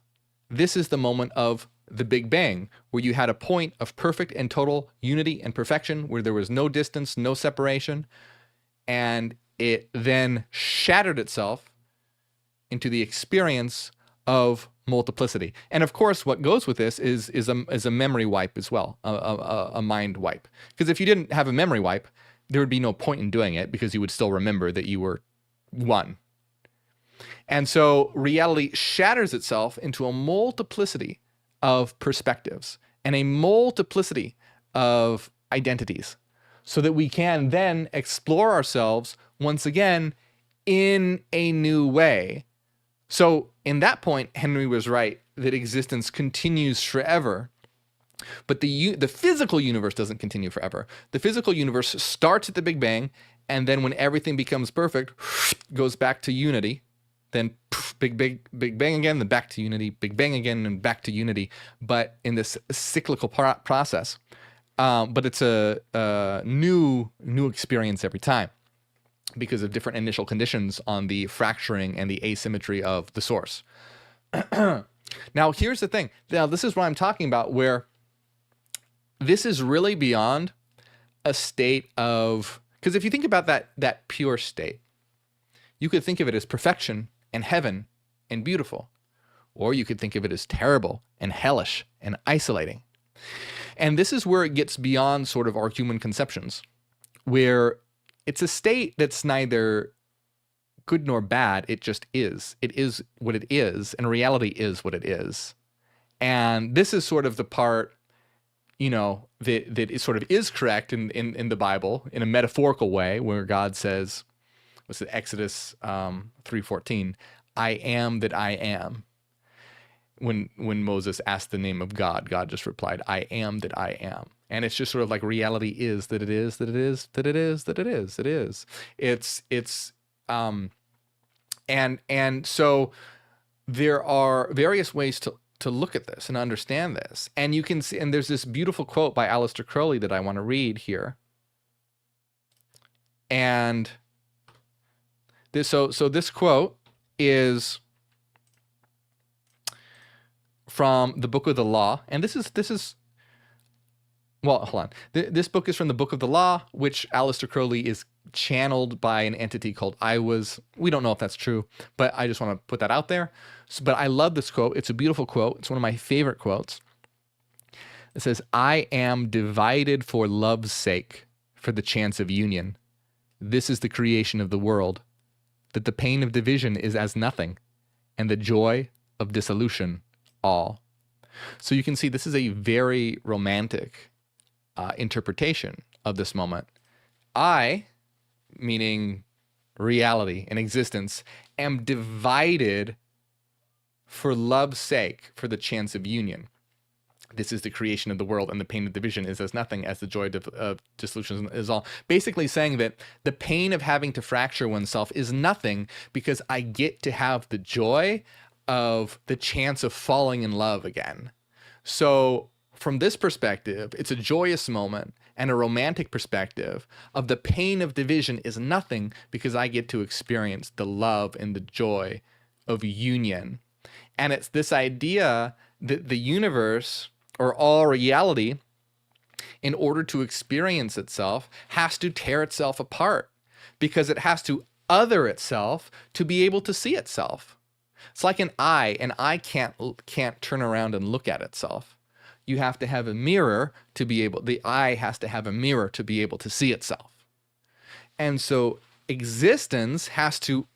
this is the moment of the Big Bang, where you had a point of perfect and total unity and perfection, where there was no distance, no separation, and it then shattered itself into the experience of multiplicity. And of course, what goes with this is a memory wipe as well, a mind wipe. Because if you didn't have a memory wipe, there would be no point in doing it because you would still remember that you were one. And so reality shatters itself into a multiplicity of perspectives and a multiplicity of identities so that we can then explore ourselves once again in a new way. So in that point, Henry was right that existence continues forever. But the physical universe doesn't continue forever. The physical universe starts at the Big Bang, and then when everything becomes perfect, goes back to unity. Then Big Bang again, then back to unity, Big Bang again, and back to unity. But in this cyclical process, but it's a new experience every time because of different initial conditions on the fracturing and the asymmetry of the source. Now, here's the thing. Now, this is what I'm talking about, where this is really beyond a state of, because if you think about that pure state, you could think of it as perfection and heaven and beautiful, or you could think of it as terrible and hellish and isolating. And this is where it gets beyond sort of our human conceptions, where it's a state that's neither good nor bad. It just is. It is what it is, and reality is what it is. And this is sort of the part, you know, that it sort of is correct in the Bible in a metaphorical way, where God says, what's it, Exodus 3:14, I am that I am. When Moses asked the name of God, God just replied, I am that I am. And it's just sort of like reality is that it is, that it is, that it is, that it is, it is. And so there are various ways to look at this and understand this. And you can see, and there's this beautiful quote by Aleister Crowley that I want to read here. And this, so this quote is from the Book of the Law. And this is well, hold on. This book is from the Book of the Law, which Aleister Crowley is channeled by an entity called I Was. We don't know if that's true, but I just want to put that out there. But I love this quote. It's a beautiful quote. It's one of my favorite quotes. It says, I am divided for love's sake, for the chance of union. This is the creation of the world, that the pain of division is as nothing, and the joy of dissolution all. So you can see this is a very romantic interpretation of this moment. I, meaning reality and existence, am divided for love's sake, for the chance of union. This is the creation of the world, and the pain of division is as nothing, as the joy of dissolution is all. Basically saying that the pain of having to fracture oneself is nothing because I get to have the joy of the chance of falling in love again. So from this perspective, it's a joyous moment, and a romantic perspective of the pain of division is nothing because I get to experience the love and the joy of union. And it's this idea that the universe, or all reality, in order to experience itself, has to tear itself apart because it has to other itself to be able to see itself. It's like an eye can't turn around and look at itself. You have to have a mirror to be able, the eye has to have a mirror to be able to see itself. And so existence has to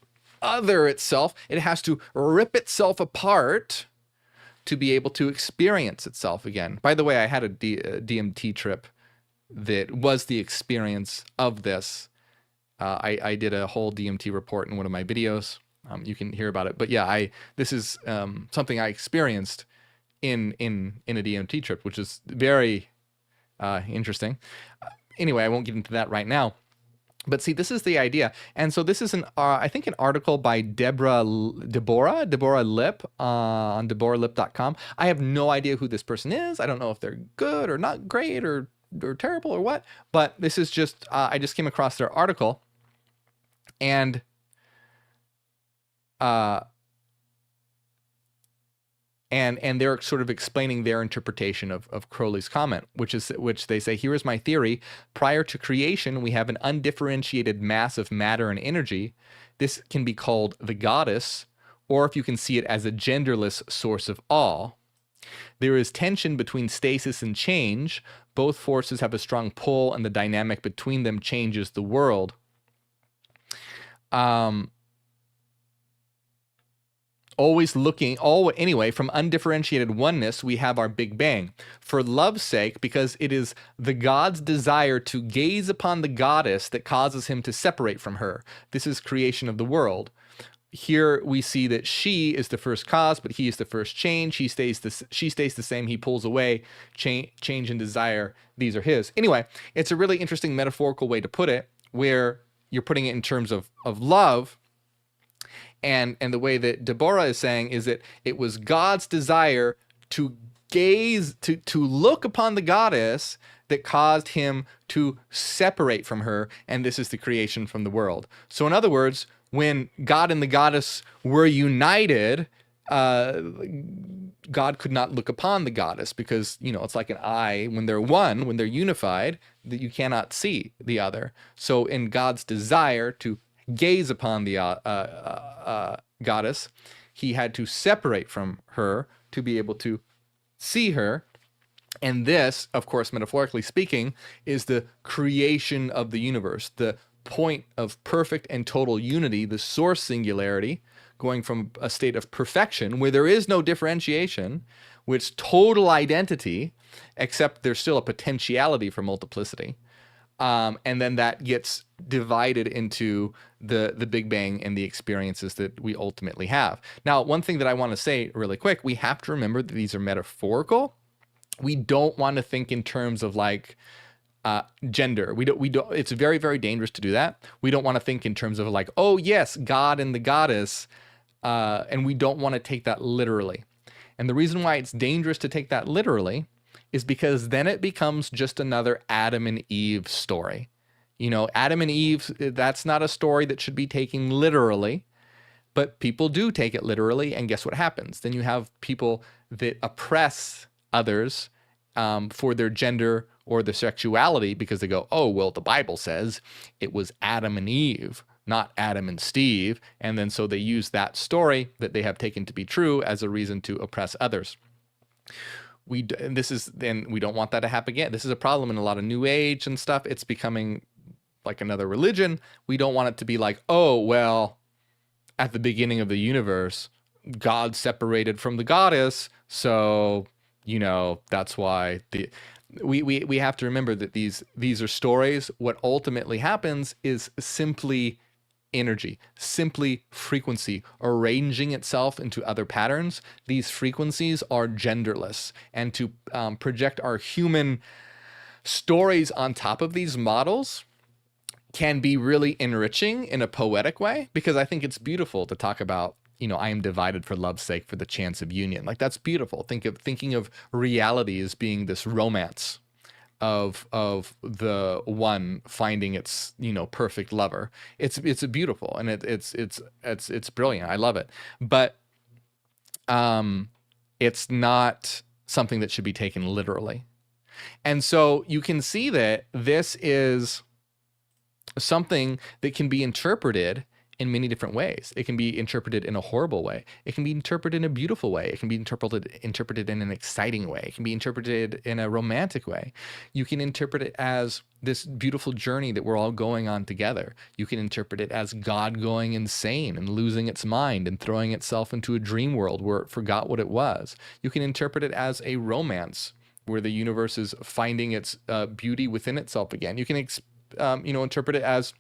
other itself. It has to rip itself apart to be able to experience itself again. By the way, I had a DMT trip that was the experience of this. I did a whole DMT report in one of my videos. You can hear about it. But yeah, this is something I experienced in a DMT trip, which is very interesting. Anyway, I won't get into that right now. But see, this is the idea. And so this is I think an article by Deborah Lip on deborrahlip.com. I have no idea who this person is. I don't know if they're good or not great or terrible or what. But this is just, I just came across their article. And and they're sort of explaining their interpretation of Crowley's comment, which they say, here is my theory. Prior to creation, we have an undifferentiated mass of matter and energy. This can be called the goddess, or if you can see it as a genderless source of all. There is tension between stasis and change. Both forces have a strong pull, and the dynamic between them changes the world. Anyway, from undifferentiated oneness, we have our Big Bang. For love's sake, because it is the God's desire to gaze upon the goddess that causes him to separate from her. This is creation of the world. Here we see that she is the first cause, but he is the first change. She stays the same. He pulls away. Change and desire, these are his. Anyway, it's a really interesting metaphorical way to put it, where you're putting it in terms of love. And the way that Deborah is saying is that it was God's desire to gaze, to look upon the goddess that caused him to separate from her. And this is the creation from the world. So in other words, when God and the goddess were united, God could not look upon the goddess because, it's like an eye. When they're one, when they're unified, that you cannot see the other. So in God's desire to gaze upon the goddess, he had to separate from her to be able to see her. And this, of course, metaphorically speaking, is the creation of the universe, the point of perfect and total unity, the source singularity, going from a state of perfection where there is no differentiation, which total identity, except there's still a potentiality for multiplicity. And then that gets divided into the Big Bang and the experiences that we ultimately have. Now, one thing that I want to say really quick, we have to remember that these are metaphorical. We don't want to think in terms of like gender. We don't. It's very, very dangerous to do that. We don't want to think in terms of like, oh yes, God and the goddess, and we don't want to take that literally. And the reason why it's dangerous to take that literally is because then it becomes just another Adam and Eve story. Adam and Eve, that's not a story that should be taken literally, but people do take it literally, and guess what happens? Then you have people that oppress others for their gender or their sexuality because they go, oh, well, the Bible says it was Adam and Eve, not Adam and Steve, and then so they use that story that they have taken to be true as a reason to oppress others. We don't want that to happen again. This is a problem in a lot of New Age and stuff. It's becoming like another religion. We don't want it to be like, oh, well, at the beginning of the universe, God separated from the goddess. So, that's why we have to remember that these are stories. What ultimately happens is simply energy, simply frequency arranging itself into other patterns. These frequencies are genderless, and to project our human stories on top of these models can be really enriching in a poetic way, because I think it's beautiful to talk about, I am divided for love's sake, for the chance of union. Like, that's beautiful. Thinking of reality as being this romance of the one finding its perfect lover. It's beautiful, and it's brilliant. I love it, but it's not something that should be taken literally. And so you can see that this is something that can be interpreted in many different ways. It can be interpreted in a horrible way. It can be interpreted in a beautiful way. It can be interpreted in an exciting way. It can be interpreted in a romantic way. You can interpret it as this beautiful journey that we're all going on together. You can interpret it as God going insane and losing its mind and throwing itself into a dream world where it forgot what it was. You can interpret it as a romance where the universe is finding its beauty within itself again. You can interpret it as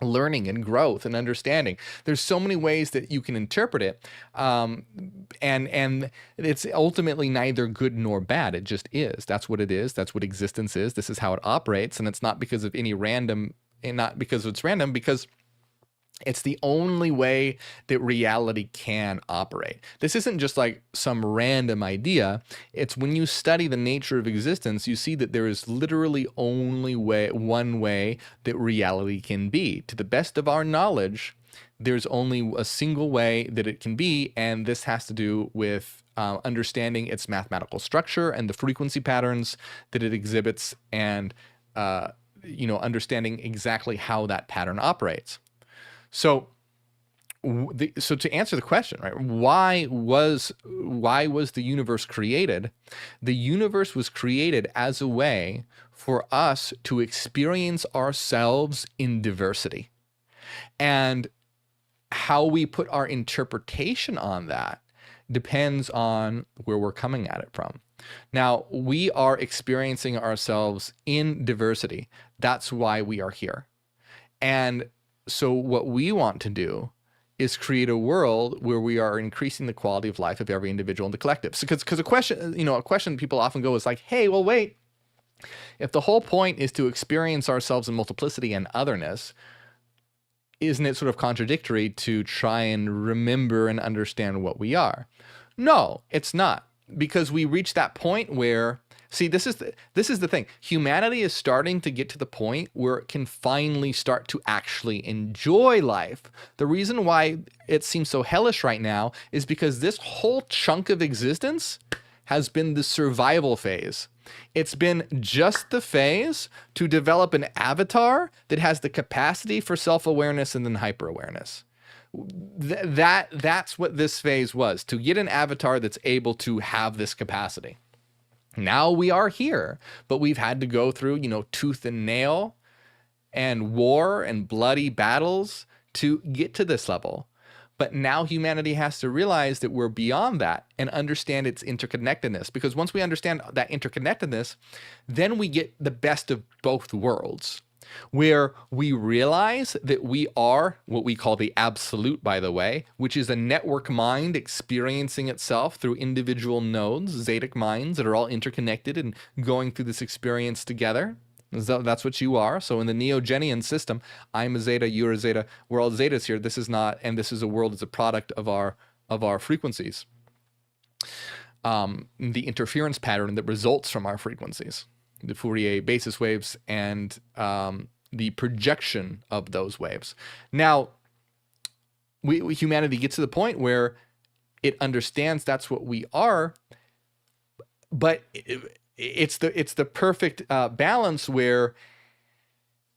learning and growth and understanding. There's so many ways that you can interpret it, and it's ultimately neither good nor bad. It just is. That's what it is. That's what existence is. This is how it operates, and it's not because of any random, and not because it's random, because it's the only way that reality can operate. This isn't just like some random idea. It's when you study the nature of existence, you see that there is literally only one way that reality can be. To the best of our knowledge, there's only a single way that it can be, and this has to do with understanding its mathematical structure and the frequency patterns that it exhibits, and understanding exactly how that pattern operates. So So to answer the question, right, why was the universe created? The universe was created as a way for us to experience ourselves in diversity. And how we put our interpretation on that depends on where we're coming at it from. Now, we are experiencing ourselves in diversity. That's why we are here. And so what we want to do is create a world where we are increasing the quality of life of every individual in the collective. So, because a question people often go is like, hey, well, wait, if the whole point is to experience ourselves in multiplicity and otherness, isn't it sort of contradictory to try and remember and understand what we are? No, it's not, because we reach that point where, see, this is the thing. Humanity is starting to get to the point where it can finally start to actually enjoy life. The reason why it seems so hellish right now is because this whole chunk of existence has been the survival phase. It's been just the phase to develop an avatar that has the capacity for self-awareness and then hyper-awareness. That's what this phase was, to get an avatar that's able to have this capacity. Now we are here, but we've had to go through, tooth and nail and war and bloody battles to get to this level. But now humanity has to realize that we're beyond that and understand its interconnectedness. Because once we understand that interconnectedness, then we get the best of both worlds, where we realize that we are what we call the absolute, by the way, which is a network mind experiencing itself through individual nodes, Zedic minds that are all interconnected and going through this experience together. That's what you are. So in the Neogenian system, I'm a Zeta, you're a Zeta, we're all Zetas here. This is not, and this is a world as a product of our frequencies. The interference pattern that results from our frequencies, the Fourier basis waves, and the projection of those waves. Now, humanity gets to the point where it understands that's what we are, but it's the perfect balance where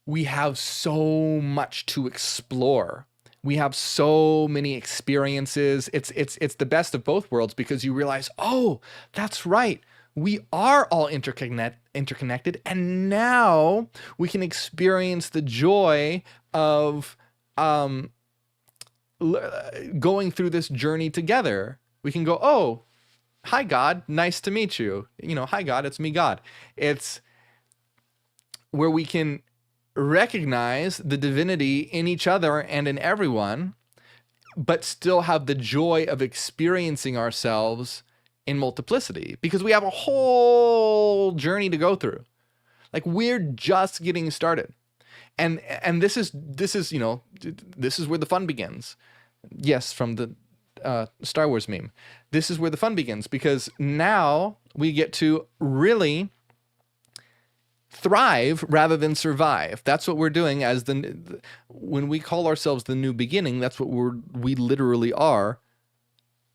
we have so much to explore. We have so many experiences. It's the best of both worlds, because you realize, oh, that's right. We are all interconnected, and now we can experience the joy of going through this journey together. We can go, oh, hi, God, nice to meet you. Hi, God, it's me, God. It's where we can recognize the divinity in each other and in everyone, but still have the joy of experiencing ourselves in multiplicity, because we have a whole journey to go through. Like, we're just getting started. And this is where the fun begins. Yes, from the Star Wars meme. This is where the fun begins, because now we get to really thrive rather than survive. That's what we're doing as when we call ourselves the new beginning. That's what we literally are.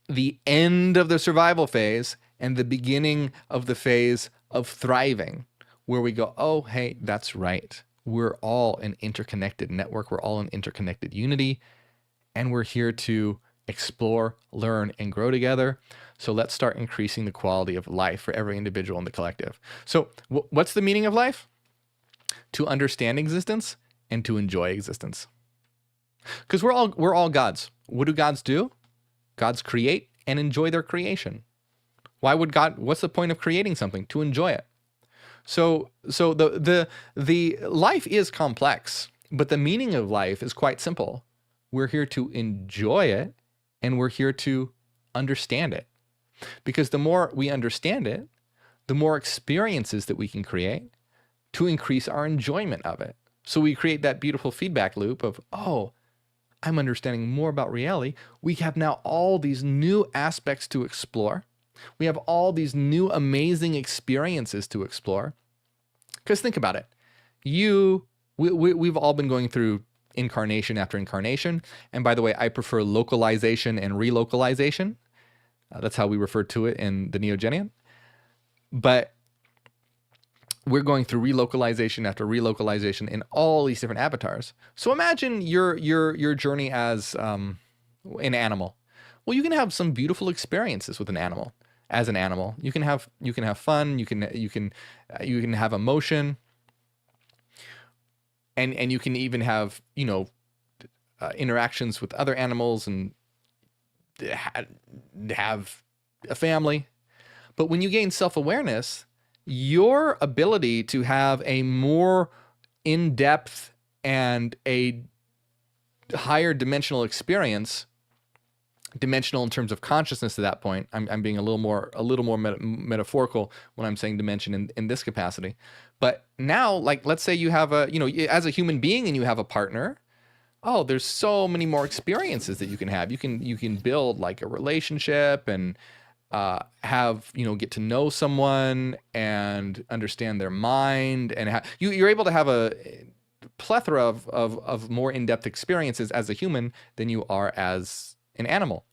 The end of the survival phase and the beginning of the phase of thriving, where we go, oh, hey, that's right. We're all an interconnected network. We're all an interconnected unity, and we're here to explore, learn, and grow together. So let's start increasing the quality of life for every individual in the collective. So what's the meaning of life? To understand existence and to enjoy existence. Because we're all gods. What do gods do? Gods create and enjoy their creation. What's the point of creating something? To enjoy it. So the life is complex, but the meaning of life is quite simple. We're here to enjoy it, and we're here to understand it. Because the more we understand it, the more experiences that we can create to increase our enjoyment of it. So we create that beautiful feedback loop of, oh, I'm understanding more about reality. We have now all these new aspects to explore. We have all these new amazing experiences to explore. Because think about it. We've all been going through incarnation after incarnation. And by the way, I prefer localization and relocalization. That's how we refer to it in the Neogenian. But we're going through relocalization after relocalization in all these different avatars. So imagine your journey as an animal. Well, you can have some beautiful experiences with an animal. As an animal, you can have fun. You can have emotion, and you can even have interactions with other animals and have a family. But when you gain self-awareness, your ability to have a more in-depth and a higher dimensional experience, dimensional in terms of consciousness at that point. I'm being a little more metaphorical when I'm saying dimension in this capacity. But now, like, let's say you have as a human being and you have a partner. Oh, there's so many more experiences that you can have. You can build like a relationship and get to know someone and understand their mind, and you're able to have a plethora of more in-depth experiences as a human than you are as an animal.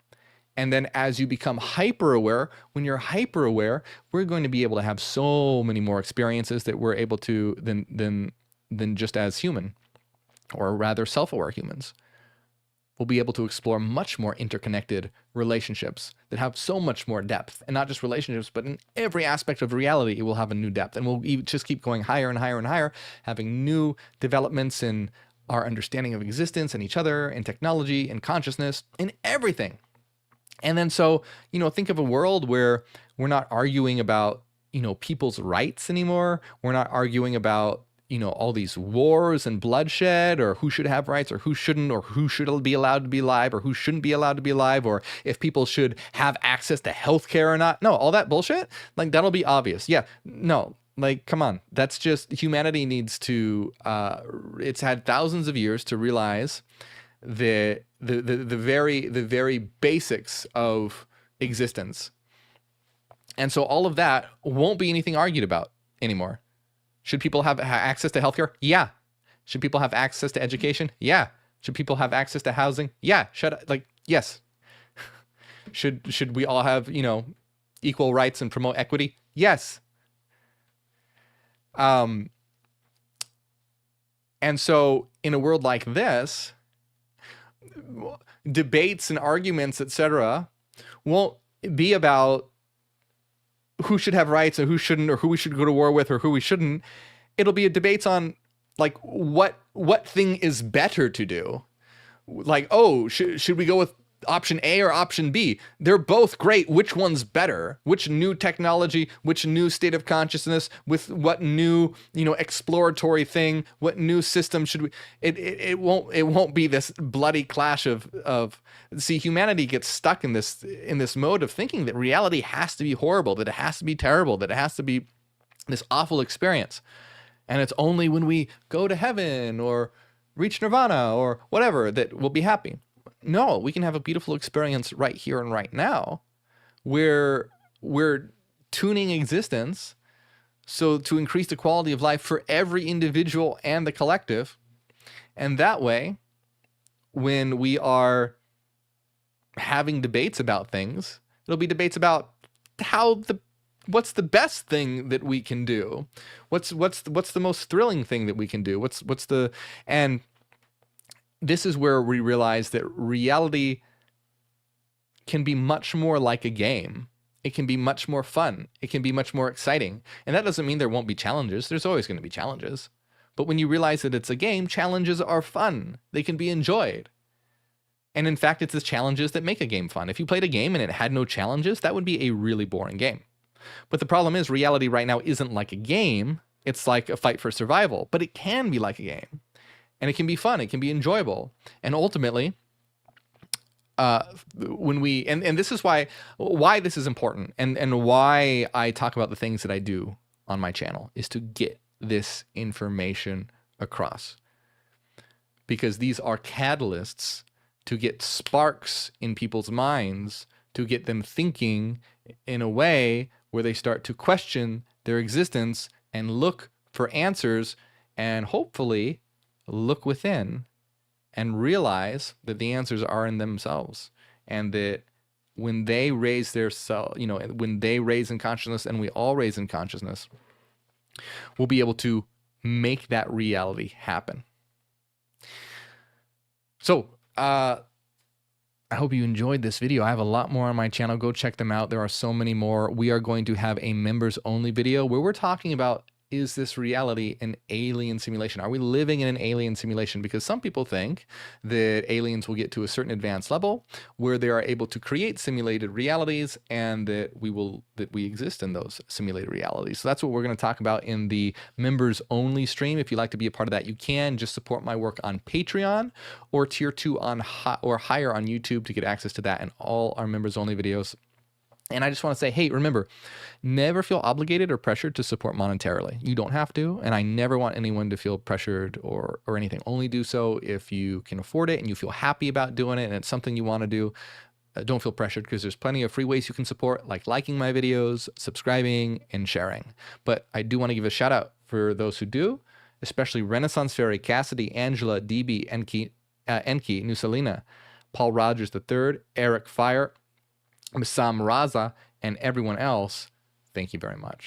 And then as you become hyper aware, when you're hyper aware, we're going to be able to have so many more experiences that we're able to than just as human, or rather self-aware humans. We'll be able to explore much more interconnected relationships that have so much more depth, and not just relationships, but in every aspect of reality, it will have a new depth. And we'll just keep going higher and higher and higher, having new developments in our understanding of existence and each other and technology and consciousness and everything. And then so, think of a world where we're not arguing about, people's rights anymore. We're not arguing about, all these wars and bloodshed, or who should have rights or who shouldn't, or who should be allowed to be alive or who shouldn't be allowed to be alive, or if people should have access to healthcare or not. No, all that bullshit, like, that'll be obvious. Yeah, no, like, come on. That's just, humanity needs to, it's had thousands of years to realize the very basics of existence. And so all of that won't be anything argued about anymore. Should people have access to healthcare? Yeah. Should people have access to education? Yeah. Should people have access to housing? Yeah. Yes. Should we all have, equal rights and promote equity? Yes. And so in a world like this, debates and arguments, etc., won't be about who should have rights or who shouldn't, or who we should go to war with or who we shouldn't. It'll be a debates on, like, what thing is better to do. Like, oh, should we go with option A or option B? They're both great. Which one's better? Which new technology, which new state of consciousness, with what new, exploratory thing, what new system should we, it won't be this bloody clash of see, humanity gets stuck in this mode of thinking that reality has to be horrible, that it has to be terrible, that it has to be this awful experience. And it's only when we go to heaven or reach nirvana or whatever that we'll be happy. No, we can have a beautiful experience right here and right now, where we're tuning existence so to increase the quality of life for every individual and the collective. And that way, when we are having debates about things, it'll be debates about what's the best thing that we can do, what's the most thrilling thing that we can do, and this is where we realize that reality can be much more like a game. It can be much more fun. It can be much more exciting. And that doesn't mean there won't be challenges. There's always going to be challenges. But when you realize that it's a game, challenges are fun. They can be enjoyed. And in fact, it's the challenges that make a game fun. If you played a game and it had no challenges, that would be a really boring game. But the problem is, reality right now isn't like a game. It's like a fight for survival. But it can be like a game. And it can be fun. It can be enjoyable. And ultimately, when we, and this is why this is important, and why I talk about the things that I do on my channel, is to get this information across. Because these are catalysts to get sparks in people's minds, to get them thinking in a way where they start to question their existence and look for answers, and hopefully look within and realize that the answers are in themselves, and that when they raise their self, when they raise in consciousness, and we all raise in consciousness, we'll be able to make that reality happen. So I hope you enjoyed this video. I have a lot more on my channel. Go check them out. There are so many more. We are going to have a members only video where we're talking about, is this reality an alien simulation? Are we living in an alien simulation? Because some people think that aliens will get to a certain advanced level where they are able to create simulated realities and that we exist in those simulated realities. So that's what we're going to talk about in the members only stream. If you'd like to be a part of that, you can just support my work on Patreon or tier 2 on or higher on YouTube to get access to that and all our members only videos. And I just want to say, hey, remember, never feel obligated or pressured to support monetarily. You don't have to, and I never want anyone to feel pressured or anything. Only do so if you can afford it and you feel happy about doing it and it's something you want to do. Don't feel pressured, because there's plenty of free ways you can support, like liking my videos, subscribing, and sharing. But I do want to give a shout out for those who do, especially Renaissance Fairy, Cassidy, Angela, DB, Enki, Nusalina, Paul Rogers III, Eric Fire, Sam Raza, and everyone else. Thank you very much.